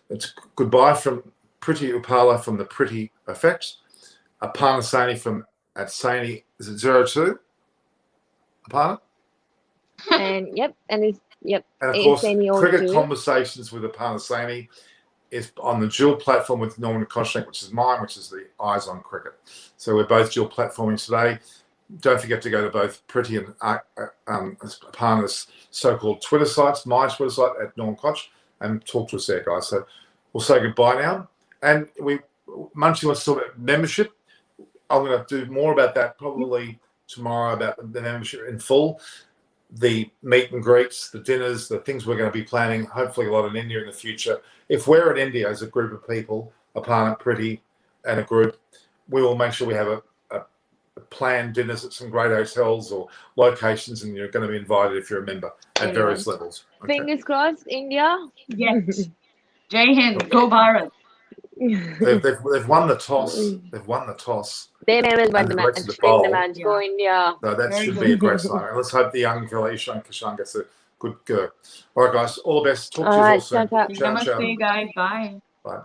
it's goodbye from Pretty Upala from the Pretty Effect. Aparna Saini from at Saini, is it 02? Aparna? And and of course, Cricket Conversations with Aparna Saini is on the dual platform with Norman Koshek, which is mine, which is the Eyes on Cricket. So we're both dual platforming today. Don't forget to go to both Pretty and Aparna's so-called Twitter sites, my Twitter site at Norm Koch, and talk to us there, guys. So we'll say goodbye now. And Munchie wants to talk about membership. I'm going to do more about that probably tomorrow, about the membership in full, the meet and greets, the dinners, the things we're going to be planning, hopefully a lot in India in the future. If we're at India as a group of people, Aparna, Pretty, and a group, we will make sure we have a planned dinners at some great hotels or locations, and you're going to be invited if you're a member at various levels. Okay. Fingers crossed, India. Yes. Jai Hind, go Bharat. They've won the toss. They've won the toss. They may well win the match. The match. Go India. No, that should be a great sign. Let's hope the young fella Ishan Kishan gets a good go. All right, guys. All the best. Talk to you all soon. Namaste, guys. Bye. Bye.